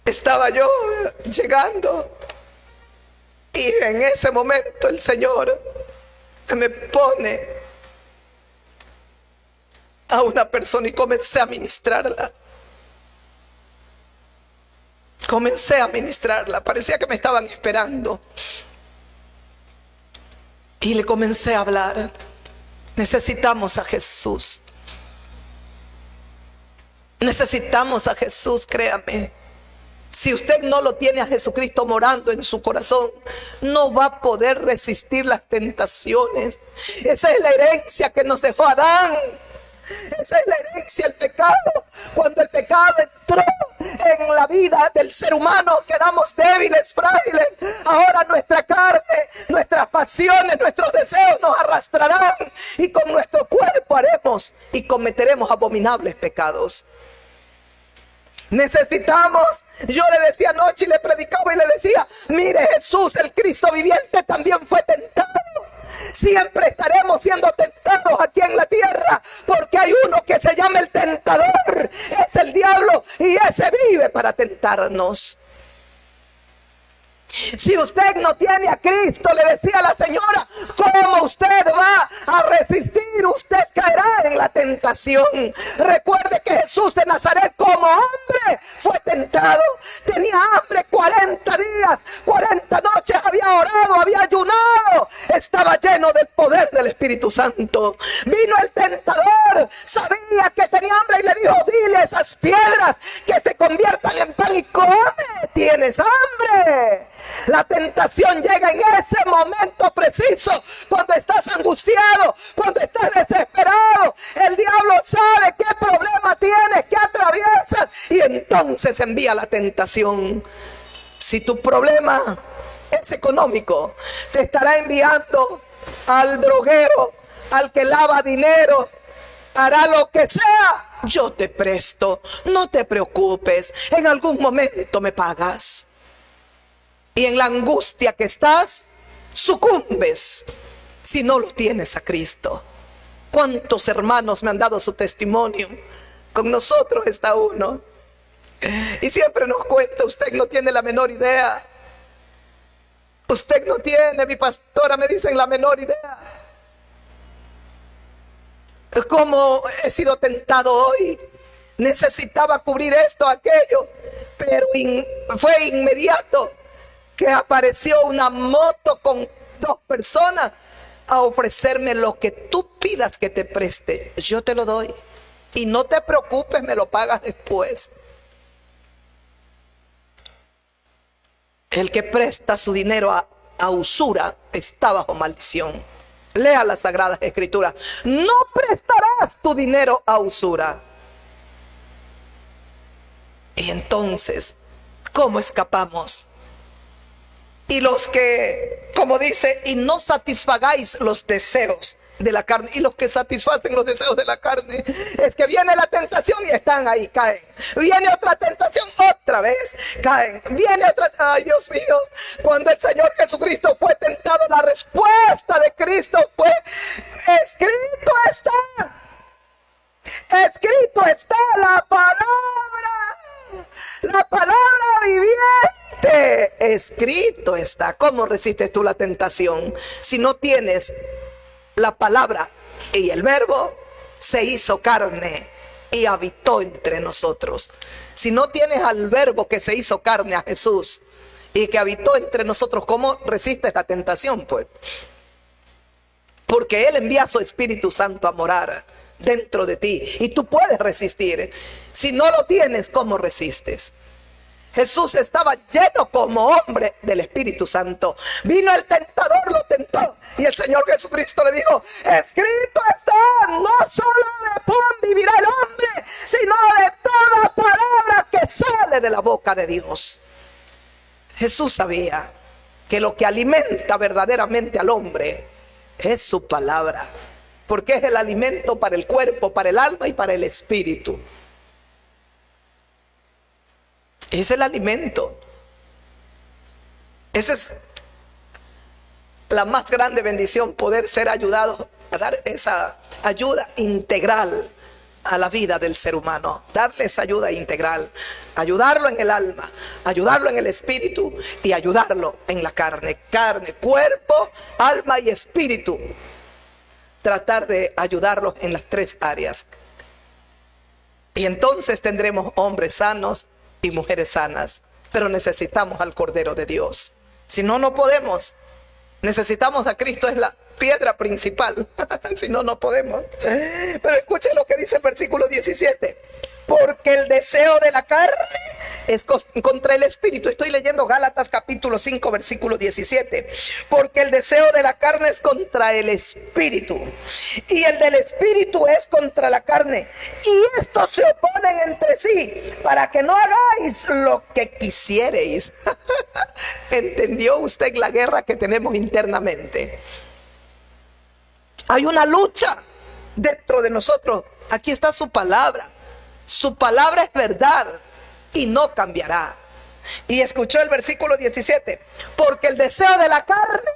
estaba yo llegando, y en ese momento el Señor me pone a una persona y comencé a ministrarla. Parecía que me estaban esperando. Y le comencé a hablar. Necesitamos a Jesús. Necesitamos a Jesús, créame. Si usted no lo tiene a Jesucristo morando en su corazón, no va a poder resistir las tentaciones. Esa es la herencia que nos dejó Adán. Esa es la herencia, el pecado. Cuando el pecado entró en la vida del ser humano, quedamos débiles, frágiles. Ahora nuestra carne, nuestras pasiones, nuestros deseos nos arrastrarán, y con nuestro cuerpo haremos y cometeremos abominables pecados. Necesitamos, yo le decía anoche y le predicaba y le decía: mire, Jesús, el Cristo viviente, también fue tentado. Siempre estaremos siendo tentados aquí en la tierra, porque hay uno que se llama el tentador, es el diablo, y ese vive para tentarnos. Si usted no tiene a Cristo, le decía la señora, ¿cómo usted va a resistir? Usted caerá en la tentación. Recuerde que Jesús de Nazaret, como hombre, fue tentado. Tenía hambre 40 días, 40 noches, había orado, había ayunado. Estaba lleno del poder del Espíritu Santo. Vino el tentador, sabía que tenía hambre y le dijo: dile a esas piedras que se conviertan en pan y come. ¿Tienes hambre? La tentación llega en ese momento preciso, cuando estás angustiado, cuando estás desesperado. El diablo sabe qué problema tienes, qué atraviesas, y entonces envía la tentación. Si tu problema es económico, te estará enviando al droguero, al que lava dinero. Hará lo que sea, yo te presto, no te preocupes, en algún momento me pagas. Y en la angustia que estás, sucumbes si no lo tienes a Cristo. ¿Cuántos hermanos me han dado su testimonio? Con nosotros está uno, y siempre nos cuenta: usted no tiene la menor idea. Usted no tiene, mi pastora, me dicen, la menor idea. ¿Cómo he sido tentado hoy? Necesitaba cubrir esto, aquello, pero fue inmediato que apareció una moto con 2 personas a ofrecerme: lo que tú pidas que te preste, yo te lo doy. Y no te preocupes, me lo pagas después. El que presta su dinero a usura está bajo maldición. Lea las Sagradas Escrituras. No prestarás tu dinero a usura. Y entonces, ¿cómo escapamos? Y los que, como dice, y no satisfagáis los deseos de la carne. Y los que satisfacen los deseos de la carne, es que viene la tentación y están ahí, caen. Viene otra tentación, otra vez caen. Viene otra, ay Dios mío, cuando el Señor Jesucristo fue tentado, la respuesta de Cristo fue: escrito está. Escrito está la palabra viviente. Escrito está. ¿Cómo resistes tú la tentación si no tienes la palabra? Y el Verbo se hizo carne y habitó entre nosotros. Si no tienes al Verbo que se hizo carne, a Jesús, y que habitó entre nosotros, ¿cómo resistes la tentación? Pues porque Él envía a su Espíritu Santo a morar dentro de ti y tú puedes resistir. Si no lo tienes, ¿cómo resistes? Jesús estaba lleno como hombre del Espíritu Santo. Vino el tentador, lo tentó, y el Señor Jesucristo le dijo: escrito está, no solo de pan vivirá el hombre, sino de toda palabra que sale de la boca de Dios. Jesús sabía que lo que alimenta verdaderamente al hombre es su palabra, porque es el alimento para el cuerpo, para el alma y para el espíritu. Es el alimento. Esa es la más grande bendición, poder ser ayudado a dar esa ayuda integral a la vida del ser humano. Darle esa ayuda integral, ayudarlo en el alma, ayudarlo en el espíritu y ayudarlo en la carne. Carne, cuerpo, alma y espíritu. Tratar de ayudarlos en las tres áreas. Y entonces tendremos hombres sanos y mujeres sanas. Pero necesitamos al Cordero de Dios. Si no, no podemos. Necesitamos a Cristo, es la piedra principal. Si no, no podemos. Pero escuchen lo que dice el versículo 17. Porque el deseo de la carne es contra el espíritu. Estoy leyendo Gálatas capítulo 5 versículo 17. Porque el deseo de la carne es contra el espíritu, y el del espíritu es contra la carne, y estos se oponen entre sí para que no hagáis lo que quisiereis. ¿Entendió usted la guerra que tenemos internamente? Hay una lucha dentro de nosotros. Aquí está su palabra. Su palabra es verdad y no cambiará. Y escuchó el versículo 17. Porque el deseo de la carne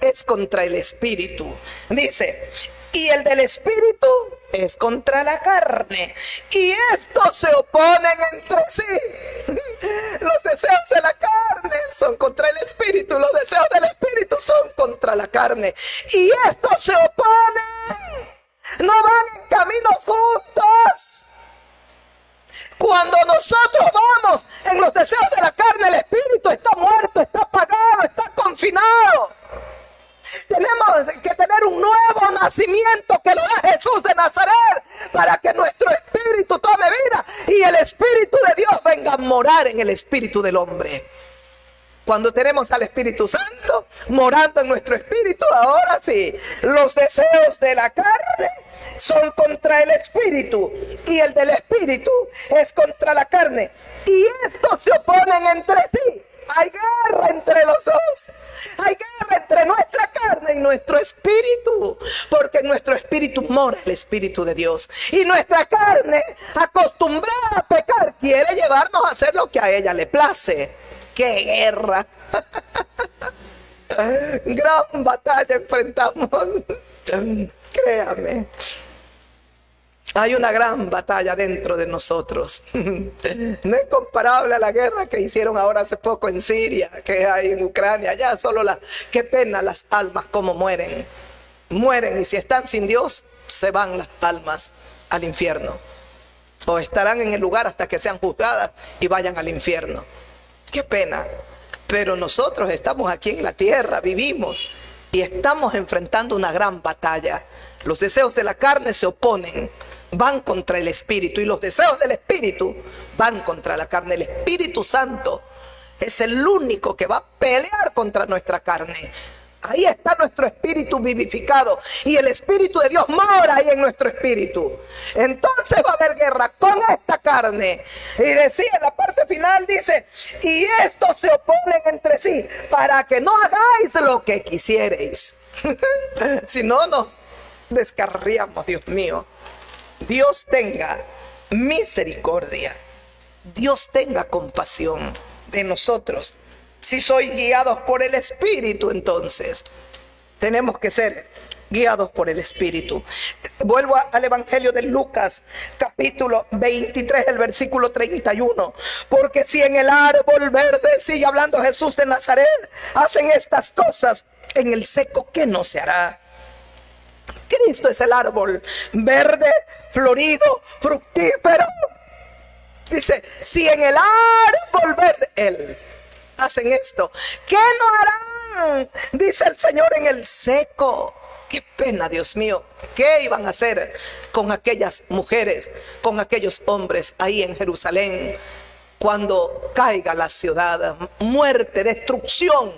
es contra el espíritu. Dice: y el del espíritu es contra la carne, y estos se oponen entre sí. Los deseos de la carne son contra el espíritu, los deseos del espíritu son contra la carne, y estos se oponen. No van en caminos juntos. Cuando nosotros vamos en los deseos de la carne, el espíritu está muerto, está apagado, está confinado. Tenemos que tener un nuevo nacimiento que lo da Jesús de Nazaret, para que nuestro espíritu tome vida y el Espíritu de Dios venga a morar en el espíritu del hombre. Cuando tenemos al Espíritu Santo morando en nuestro espíritu, ahora sí, los deseos de la carne son contra el espíritu, y el del espíritu es contra la carne, y estos se oponen entre sí. Hay guerra entre los dos. Hay guerra entre nuestra carne y nuestro espíritu, porque en nuestro espíritu mora el Espíritu de Dios, y nuestra carne, acostumbrada a pecar, quiere llevarnos a hacer lo que a ella le place. ¡Qué guerra! Gran batalla enfrentamos. Créame, hay una gran batalla dentro de nosotros. No es comparable a la guerra que hicieron ahora hace poco en Siria, que hay en Ucrania. Ya solo qué pena las almas como mueren. Mueren, y si están sin Dios, se van las almas al infierno. O estarán en el lugar hasta que sean juzgadas y vayan al infierno. Qué pena. Pero nosotros estamos aquí en la tierra, vivimos y estamos enfrentando una gran batalla. Los deseos de la carne se oponen, van contra el espíritu, y los deseos del espíritu van contra la carne. El Espíritu Santo Es el único que va a pelear contra nuestra carne. Ahí está nuestro espíritu vivificado y el espíritu de Dios mora ahí en nuestro espíritu. Entonces va a haber guerra con esta carne. Y decía en la parte final, dice, y estos se oponen entre sí para que no hagáis lo que quisierais. Si no, nos descarriamos, Dios mío. Dios tenga misericordia. Dios tenga compasión de nosotros. Si sois guiados por el Espíritu, entonces tenemos que ser guiados por el Espíritu. Vuelvo al Evangelio de Lucas, capítulo 23, el versículo 31. Porque si en el árbol verde, sigue hablando Jesús de Nazaret, hacen estas cosas, en el seco, ¿qué no se hará? Cristo es el árbol verde, florido, fructífero. Dice, si en el árbol verde, Él hacen esto, ¿qué no harán? Dice el Señor, en el seco. Qué pena, Dios mío. ¿Qué iban a hacer con aquellas mujeres, con aquellos hombres ahí en Jerusalén cuando caiga la ciudad? Muerte, destrucción,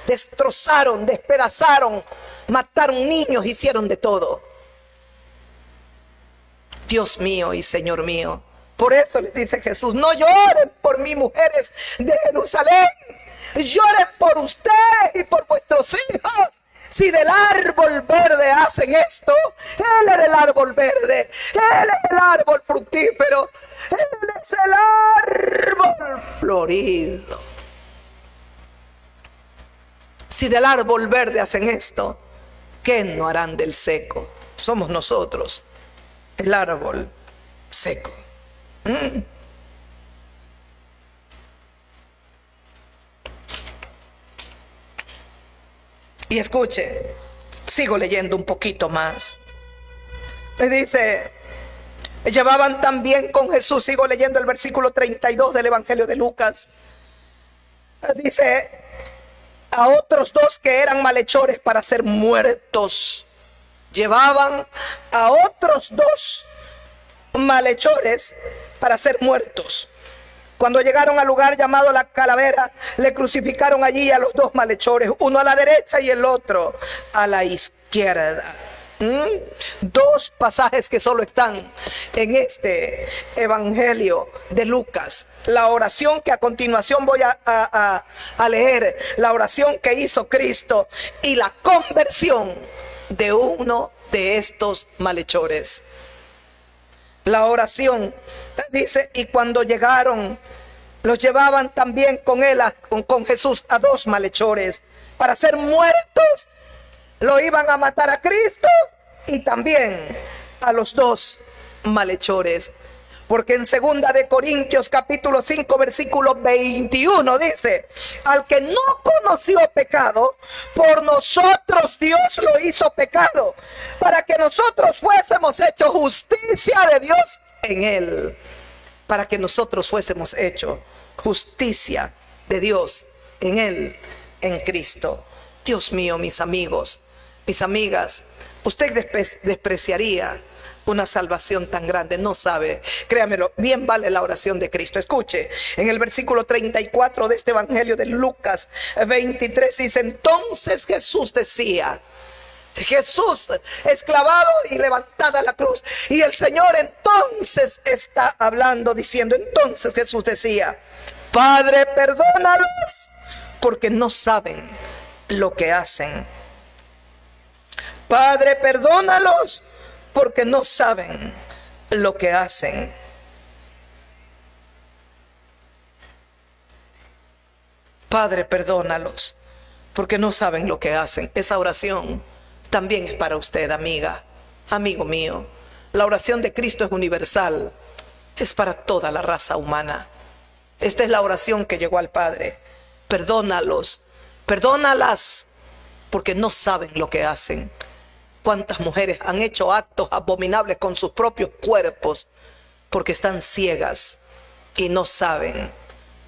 destrozaron, despedazaron, mataron niños, hicieron de todo. Dios mío y Señor mío. Por eso les dice Jesús, no lloren por mí, mujeres de Jerusalén, lloren por ustedes y por vuestros hijos. Si del árbol verde hacen esto, Él es el árbol verde, Él es el árbol fructífero, Él es el árbol florido. Si del árbol verde hacen esto, ¿qué no harán del seco? Somos nosotros, el árbol seco. Y escuche, sigo leyendo un poquito más. Le dice, llevaban también con Jesús, sigo leyendo el versículo 32 del Evangelio de Lucas. Dice, a otros dos que eran malhechores para ser muertos. Llevaban a otros dos malhechores para ser muertos. Cuando llegaron al lugar llamado la Calavera, le crucificaron allí a los dos malhechores, uno a la derecha y el otro a la izquierda. Dos pasajes que solo están en este Evangelio de Lucas. La oración que a continuación voy a leer, la oración que hizo Cristo y la conversión de uno de estos malhechores. La oración dice, y cuando llegaron, los llevaban también con él, con Jesús, a dos malhechores para ser muertos. Lo iban a matar a Cristo y también a los dos malhechores. Porque en 2 de Corintios capítulo 5 versículo 21 dice, al que no conoció pecado, por nosotros Dios lo hizo pecado, para que nosotros fuésemos hechos justicia de Dios en él. Para que nosotros fuésemos hechos justicia de Dios en él, en Cristo. Dios mío, mis amigos, mis amigas, usted despreciaría una salvación tan grande, no sabe, créamelo, bien vale la oración de Cristo. Escuche, en el versículo 34 de este Evangelio de Lucas 23 dice, entonces Jesús decía, Jesús esclavado y levantada a la cruz, y el Señor entonces está hablando diciendo, entonces Jesús decía, Padre, perdónalos porque no saben lo que hacen. Padre, perdónalos porque no saben lo que hacen. Padre, perdónalos porque no saben lo que hacen. Esa oración también es para usted, amiga, amigo mío. La oración de Cristo es universal, es para toda la raza humana. Esta es la oración que llegó al Padre. Perdónalos, perdónalas porque no saben lo que hacen. ¿Cuántas mujeres han hecho actos abominables con sus propios cuerpos porque están ciegas y no saben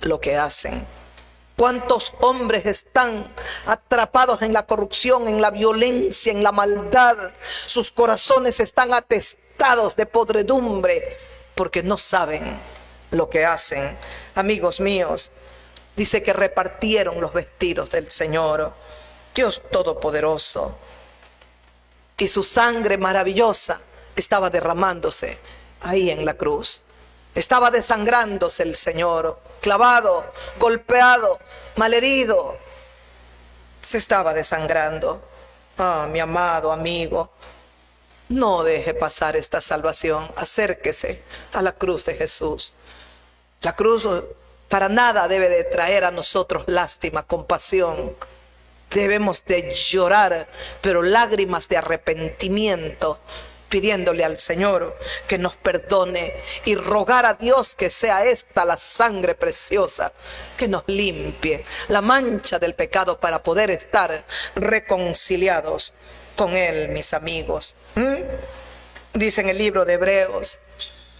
lo que hacen? ¿Cuántos hombres están atrapados en la corrupción, en la violencia, en la maldad? Sus corazones están atestados de podredumbre porque no saben lo que hacen. Amigos míos, Dice que repartieron los vestidos del Señor, Dios Todopoderoso. Y su sangre maravillosa estaba derramándose ahí en la cruz. Estaba desangrándose el Señor, clavado, golpeado, malherido. Se estaba desangrando. Ah, mi amado amigo, no deje pasar esta salvación. Acérquese a la cruz de Jesús. La cruz para nada debe de traer a nosotros lástima, compasión. Debemos de llorar, pero lágrimas de arrepentimiento, pidiéndole al Señor que nos perdone y rogar a Dios que sea esta la sangre preciosa que nos limpie la mancha del pecado para poder estar reconciliados con Él, mis amigos. Dice en el libro de Hebreos,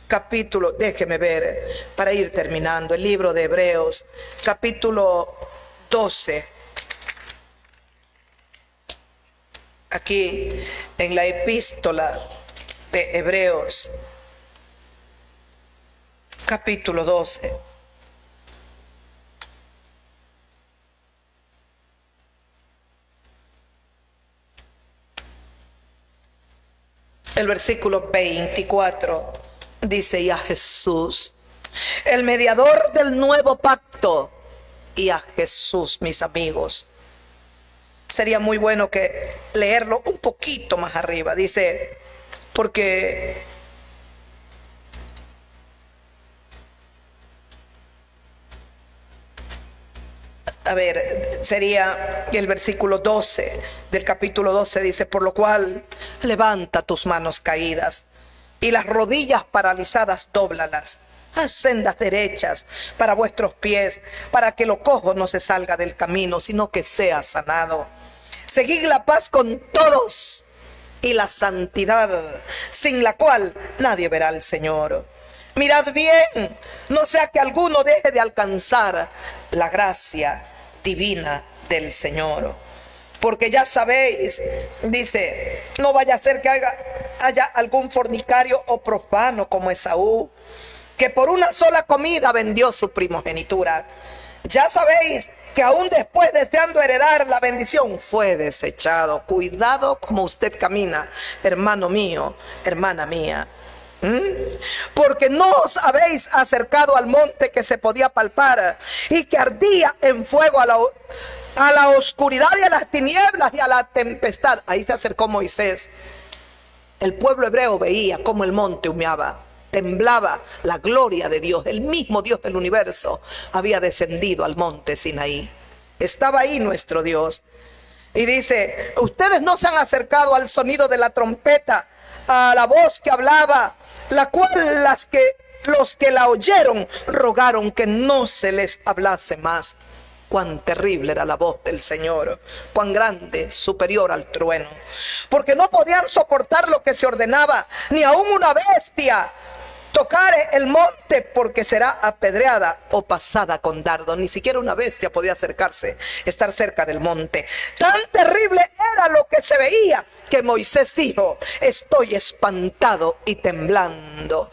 capítulo, déjeme ver para ir terminando, el libro de Hebreos, capítulo 12. Aquí en la epístola de Hebreos, capítulo 12. El versículo 24 dice: y a Jesús, el mediador del nuevo pacto, y a Jesús, mis amigos. Sería muy bueno que leerlo un poquito más arriba. Dice, porque sería el versículo 12 del capítulo 12. Dice, por lo cual levanta tus manos caídas y las rodillas paralizadas dóblalas. Haz sendas derechas para vuestros pies, para que lo cojo no se salga del camino, sino que sea sanado. Seguid la paz con todos y la santidad, sin la cual nadie verá al Señor. Mirad bien, no sea que alguno deje de alcanzar la gracia divina del Señor. Porque ya sabéis, dice, no vaya a ser que haya algún fornicario o profano como Esaú, que por una sola comida vendió su primogenitura. Ya sabéis que aún después, deseando heredar la bendición, fue desechado. Cuidado como usted camina, hermano mío, hermana mía. Porque no os habéis acercado al monte que se podía palpar y que ardía en fuego, a la oscuridad y a las tinieblas y a la tempestad. Ahí se acercó Moisés. El pueblo hebreo veía cómo el monte humeaba, temblaba la gloria de Dios. El mismo Dios del universo había descendido al monte Sinaí. Estaba ahí nuestro Dios. Y dice, ustedes no se han acercado al sonido de la trompeta, a la voz que hablaba, la cual los que la oyeron rogaron que no se les hablase más. Cuán terrible era la voz del Señor, cuán grande, superior al trueno. Porque no podían soportar lo que se ordenaba, ni aun una bestia tocare el monte, porque será apedreada o pasada con dardo. Ni siquiera una bestia podía acercarse, estar cerca del monte. Tan terrible era lo que se veía, que Moisés dijo, estoy espantado y temblando.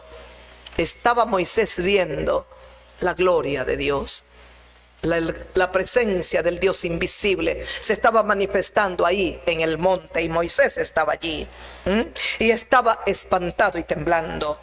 Estaba Moisés viendo la gloria de Dios. La presencia del Dios invisible se estaba manifestando ahí en el monte, y Moisés estaba allí. Y estaba espantado y temblando.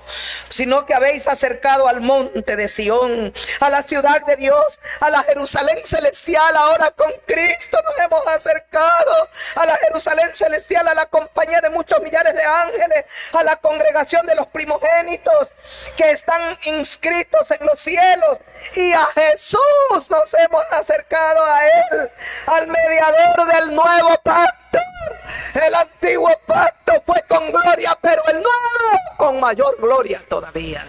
Sino que habéis acercado al monte de Sión, a la ciudad de Dios, a la Jerusalén celestial. Ahora con Cristo nos hemos acercado a la Jerusalén celestial, a la compañía de muchos millares de ángeles, a la congregación de los primogénitos que están inscritos en los cielos. Y a Jesús nos hemos acercado, a Él, al mediador del nuevo pacto. El antiguo pacto fue con gloria, pero el nuevo con mayor gloria todavía.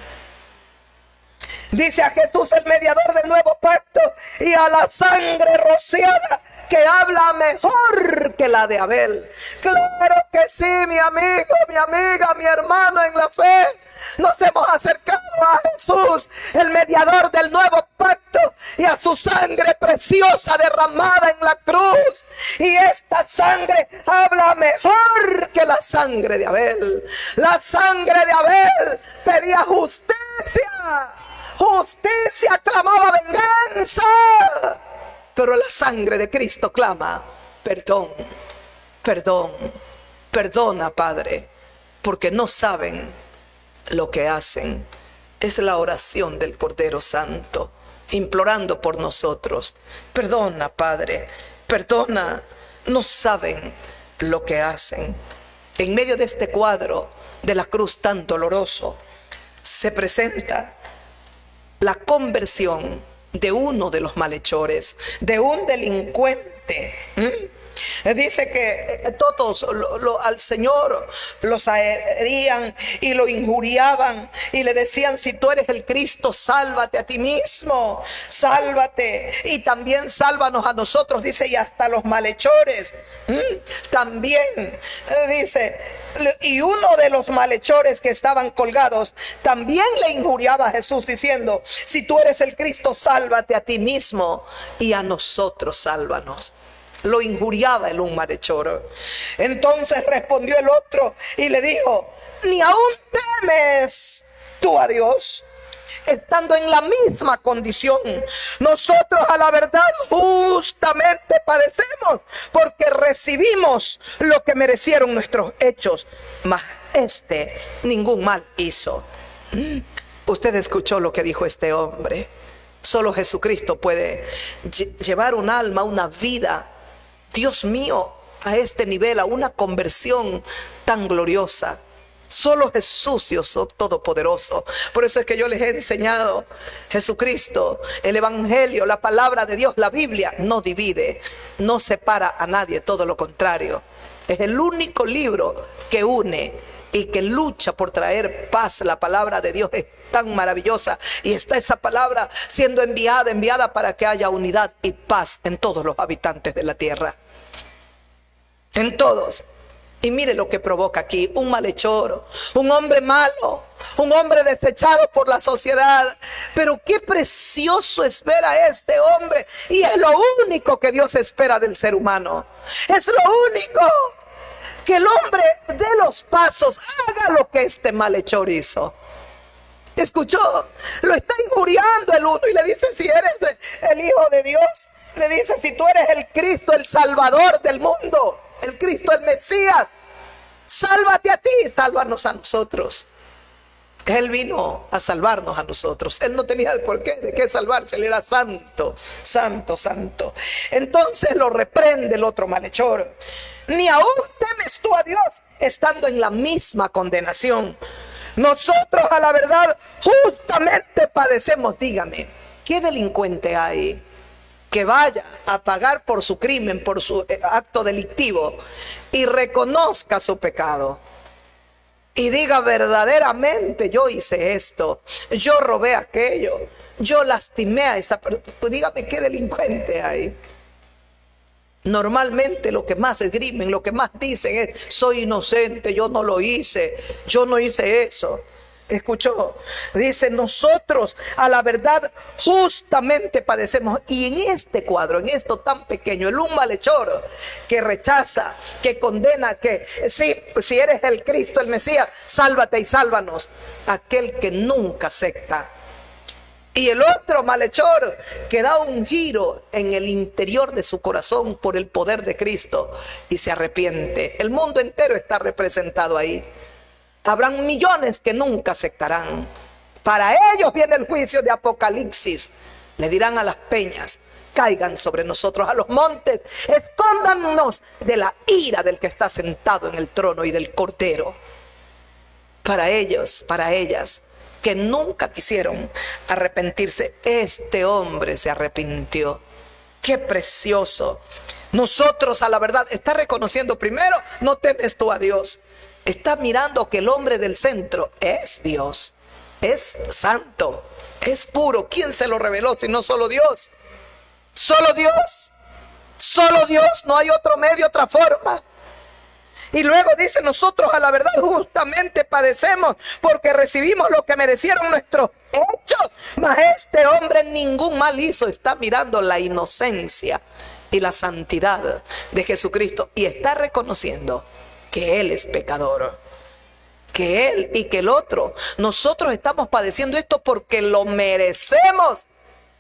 Dice, a Jesús, el mediador del nuevo pacto, y a la sangre rociada, que habla mejor que la de Abel. Claro que sí, mi amigo, mi amiga, mi hermano en la fe. Nos hemos acercado a Jesús, el mediador del nuevo pacto, y a su sangre preciosa derramada en la cruz. Y esta sangre habla mejor que la sangre de Abel. La sangre de Abel pedía justicia. justicia clamaba venganza, pero la sangre de Cristo clama perdón, perdón, perdona, Padre, porque no saben lo que hacen. Es la oración del Cordero Santo, implorando por nosotros. Perdona, Padre, perdona, no saben lo que hacen. En medio de este cuadro de la cruz tan doloroso, se presenta la conversión de uno de los malhechores, de un delincuente. Dice que todos al Señor los herían y lo injuriaban y le decían: si tú eres el Cristo, sálvate a ti mismo, sálvate y también sálvanos a nosotros. Dice, y hasta los malhechores también, dice, y uno de los malhechores que estaban colgados también le injuriaba a Jesús diciendo: si tú eres el Cristo, sálvate a ti mismo y a nosotros sálvanos. Lo injuriaba el un malhechor. Entonces respondió el otro y le dijo: ¿ni aún temes tú a Dios, estando en la misma condición? Nosotros a la verdad justamente padecemos, porque recibimos lo que merecieron nuestros hechos, mas este ningún mal hizo. Usted escuchó lo que dijo este hombre. Solo Jesucristo puede llevar un alma, una vida, Dios mío, a este nivel, a una conversión tan gloriosa. Solo Jesús, Dios Todopoderoso. Por eso es que yo les he enseñado: Jesucristo, el Evangelio, la palabra de Dios, la Biblia, no divide, no separa a nadie, todo lo contrario. Es el único libro que une y que lucha por traer paz. La palabra de Dios es tan maravillosa y está esa palabra siendo enviada para que haya unidad y paz en todos los habitantes de la tierra, en todos. Y mire lo que provoca aquí: un malhechor, un hombre malo, un hombre desechado por la sociedad. Pero qué precioso es ver a este hombre, y es lo único que Dios espera del ser humano. Es lo único, que el hombre dé los pasos, haga lo que este malhechor hizo. ¿Escuchó? Lo está injuriando el uno y le dice: si eres el Hijo de Dios, le dice: si tú eres el Cristo, el Salvador del mundo, el Cristo, el Mesías, sálvate a ti, sálvanos a nosotros. Él vino a salvarnos a nosotros. Él no tenía de qué salvarse. Él era santo, santo, santo. Entonces lo reprende el otro malhechor: ¿ni aún temes tú a Dios, estando en la misma condenación? Nosotros a la verdad justamente padecemos. Dígame, ¿qué delincuente hay que vaya a pagar por su crimen, por su acto delictivo, y reconozca su pecado y diga: verdaderamente yo hice esto, yo robé aquello, yo lastimé a esa persona? Dígame, ¿qué delincuente hay? Normalmente lo que más esgrimen, lo que más dicen es: soy inocente, yo no lo hice, yo no hice eso. ¿Escuchó? Dice: nosotros a la verdad justamente padecemos. Y en este cuadro, en esto tan pequeño, el un malhechor que rechaza, que condena, que sí, si eres el Cristo, el Mesías, sálvate y sálvanos. Aquel que nunca acepta. Y el otro malhechor que da un giro en el interior de su corazón por el poder de Cristo y se arrepiente. El mundo entero está representado ahí. Habrán millones que nunca aceptarán. Para ellos viene el juicio de Apocalipsis. Le dirán a las peñas: caigan sobre nosotros, a los montes, escóndanos de la ira del que está sentado en el trono y del Cordero. Para ellos, para ellas, que nunca quisieron arrepentirse, este hombre se arrepintió. ¡Qué precioso! Nosotros a la verdad, está reconociendo primero: no temes tú a Dios. Está mirando que el hombre del centro es Dios, es santo, es puro. ¿Quién se lo reveló si no solo Dios? Solo Dios, solo Dios, no hay otro medio, otra forma. Y luego dice: nosotros a la verdad justamente padecemos, porque recibimos lo que merecieron nuestros hechos, mas este hombre ningún mal hizo. Está mirando la inocencia y la santidad de Jesucristo y está reconociendo que Él es pecador. que él y que el otro. Nosotros estamos padeciendo esto porque lo merecemos.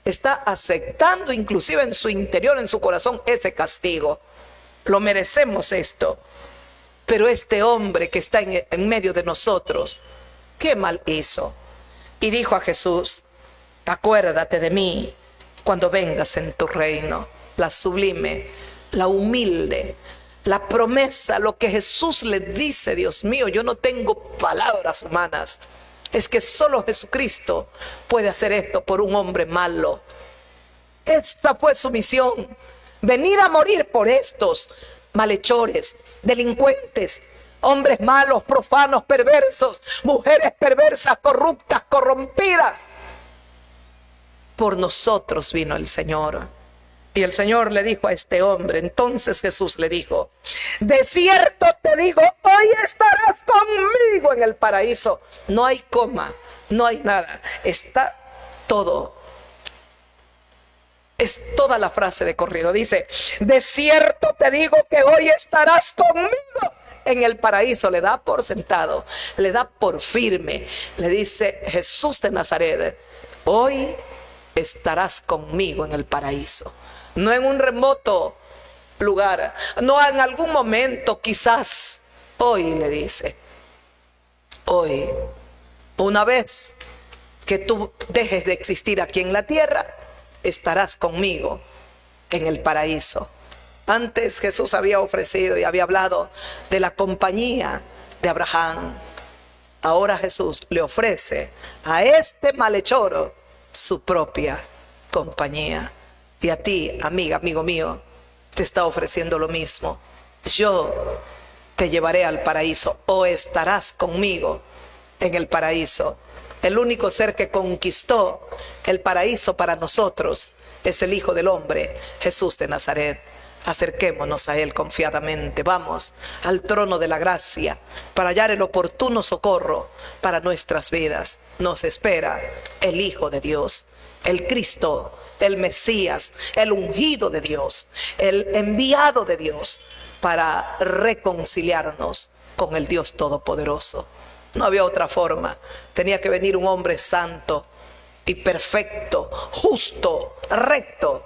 Está aceptando inclusive en su interior, en su corazón, ese castigo. Lo merecemos esto. Pero este hombre que está en medio de nosotros, ¿qué mal hizo? Y dijo a Jesús: acuérdate de mí cuando vengas en tu reino. La sublime, la humilde, la promesa, lo que Jesús le dice. Dios mío, yo no tengo palabras humanas. Es que solo Jesucristo puede hacer esto por un hombre malo. Esta fue su misión: venir a morir por estos malhechores, delincuentes, hombres malos, profanos, perversos, mujeres perversas, corruptas, corrompidas. Por nosotros vino el Señor. Y el Señor le dijo a este hombre, entonces Jesús le dijo: de cierto te digo, hoy estarás conmigo en el paraíso. No hay coma, no hay nada, está todo. Es toda la frase de corrido. Dice: de cierto te digo que hoy estarás conmigo en el paraíso. Le da por sentado, le da por firme. Le dice Jesús de Nazaret: hoy estarás conmigo en el paraíso. No en un remoto lugar, no en algún momento, quizás. Hoy le dice, hoy, una vez que tú dejes de existir aquí en la tierra, estarás conmigo en el paraíso. Antes Jesús había ofrecido y había hablado de la compañía de Abraham. Ahora Jesús le ofrece a este malhechor su propia compañía. Y a ti, amiga, amigo mío, te está ofreciendo lo mismo. Yo te llevaré al paraíso, o estarás conmigo en el paraíso. El único ser que conquistó el paraíso para nosotros es el Hijo del Hombre, Jesús de Nazaret. Acerquémonos a Él confiadamente. Vamos al trono de la gracia para hallar el oportuno socorro para nuestras vidas. Nos espera el Hijo de Dios, el Cristo, el Mesías, el ungido de Dios, el enviado de Dios para reconciliarnos con el Dios Todopoderoso. No había otra forma. Tenía que venir un hombre santo y perfecto, justo, recto,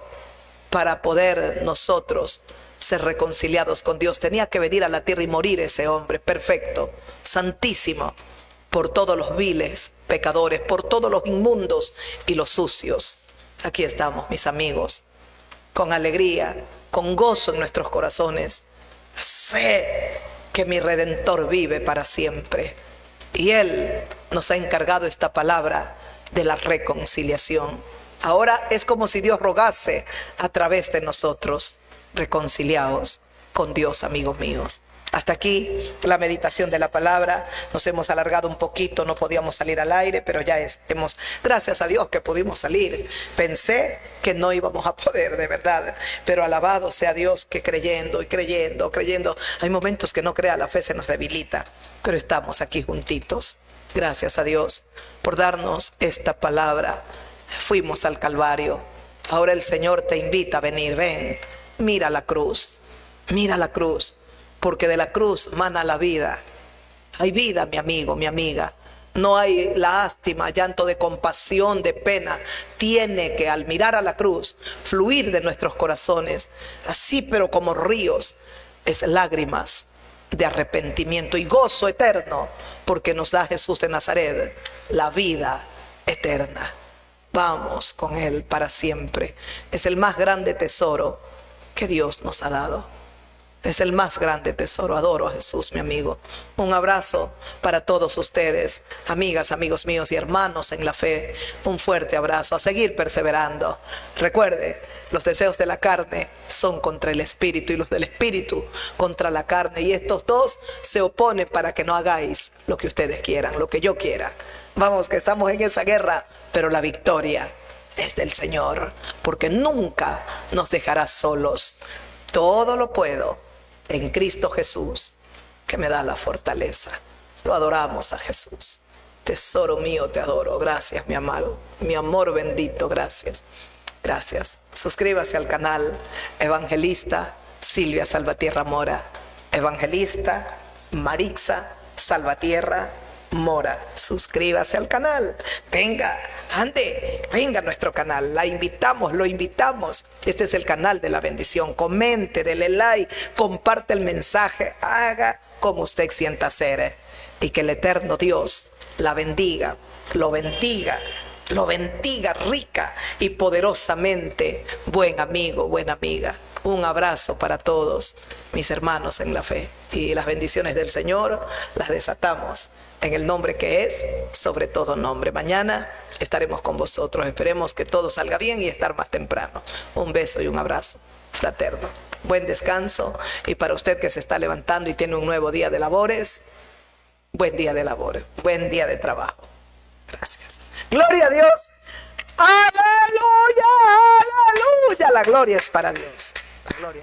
para poder nosotros ser reconciliados con Dios. Tenía que venir a la tierra y morir ese hombre perfecto, santísimo, por todos los viles pecadores, por todos los inmundos y los sucios. Aquí estamos, mis amigos, con alegría, con gozo en nuestros corazones. Sé que mi Redentor vive para siempre. Y Él nos ha encargado esta palabra de la reconciliación. Ahora es como si Dios rogase a través de nosotros: reconciliaos con Dios, amigos míos. Hasta aquí la meditación de la palabra. Nos hemos alargado un poquito, no podíamos salir al aire, pero ya hemos, gracias a Dios que pudimos salir. Pensé que no íbamos a poder, de verdad, pero alabado sea Dios que creyendo y creyendo, hay momentos que no crea, la fe se nos debilita, pero estamos aquí juntitos. Gracias a Dios por darnos esta palabra. Fuimos al Calvario. Ahora el Señor te invita a venir. Ven, mira la cruz, porque de la cruz mana la vida. Hay vida, mi amigo, mi amiga. No hay lástima, llanto de compasión, de pena. Tiene que, al mirar a la cruz, fluir de nuestros corazones, así pero como ríos, es lágrimas de arrepentimiento y gozo eterno, porque nos da Jesús de Nazaret la vida eterna. Vamos con Él para siempre. Es el más grande tesoro que Dios nos ha dado. Es el más grande tesoro. Adoro a Jesús, mi amigo. Un abrazo para todos ustedes, amigas, amigos míos y hermanos en la fe. Un fuerte abrazo. A seguir perseverando. Recuerde, los deseos de la carne son contra el espíritu y los del espíritu contra la carne. Y estos dos se oponen para que no hagáis lo que ustedes quieran, lo que yo quiera. Vamos, que estamos en esa guerra, pero la victoria es del Señor, porque nunca nos dejará solos. Todo lo puedo en Cristo Jesús, que me da la fortaleza. Lo adoramos a Jesús. Tesoro mío, te adoro. Gracias, mi amado, mi amor bendito, gracias. Gracias. Suscríbase al canal Evangelista Silvia Salvatierra Mora, Evangelista Marixa Salvatierra Mora. Suscríbase al canal. Venga, ande, venga a nuestro canal. La invitamos, lo invitamos. Este es el canal de la bendición. Comente, dele like, comparte el mensaje. Haga como usted sienta hacer. Y que el eterno Dios la bendiga, lo bendiga, lo bendiga rica y poderosamente. Buen amigo, buena amiga. Un abrazo para todos mis hermanos en la fe. Y las bendiciones del Señor las desatamos en el nombre que es sobre todo nombre. Mañana estaremos con vosotros. Esperemos que todo salga bien y estar más temprano. Un beso y un abrazo fraterno. Buen descanso. Y para usted que se está levantando y tiene un nuevo día de labores, buen día de labores, buen día de trabajo. Gracias. Gloria a Dios. Aleluya, aleluya. La gloria es para Dios. La gloria.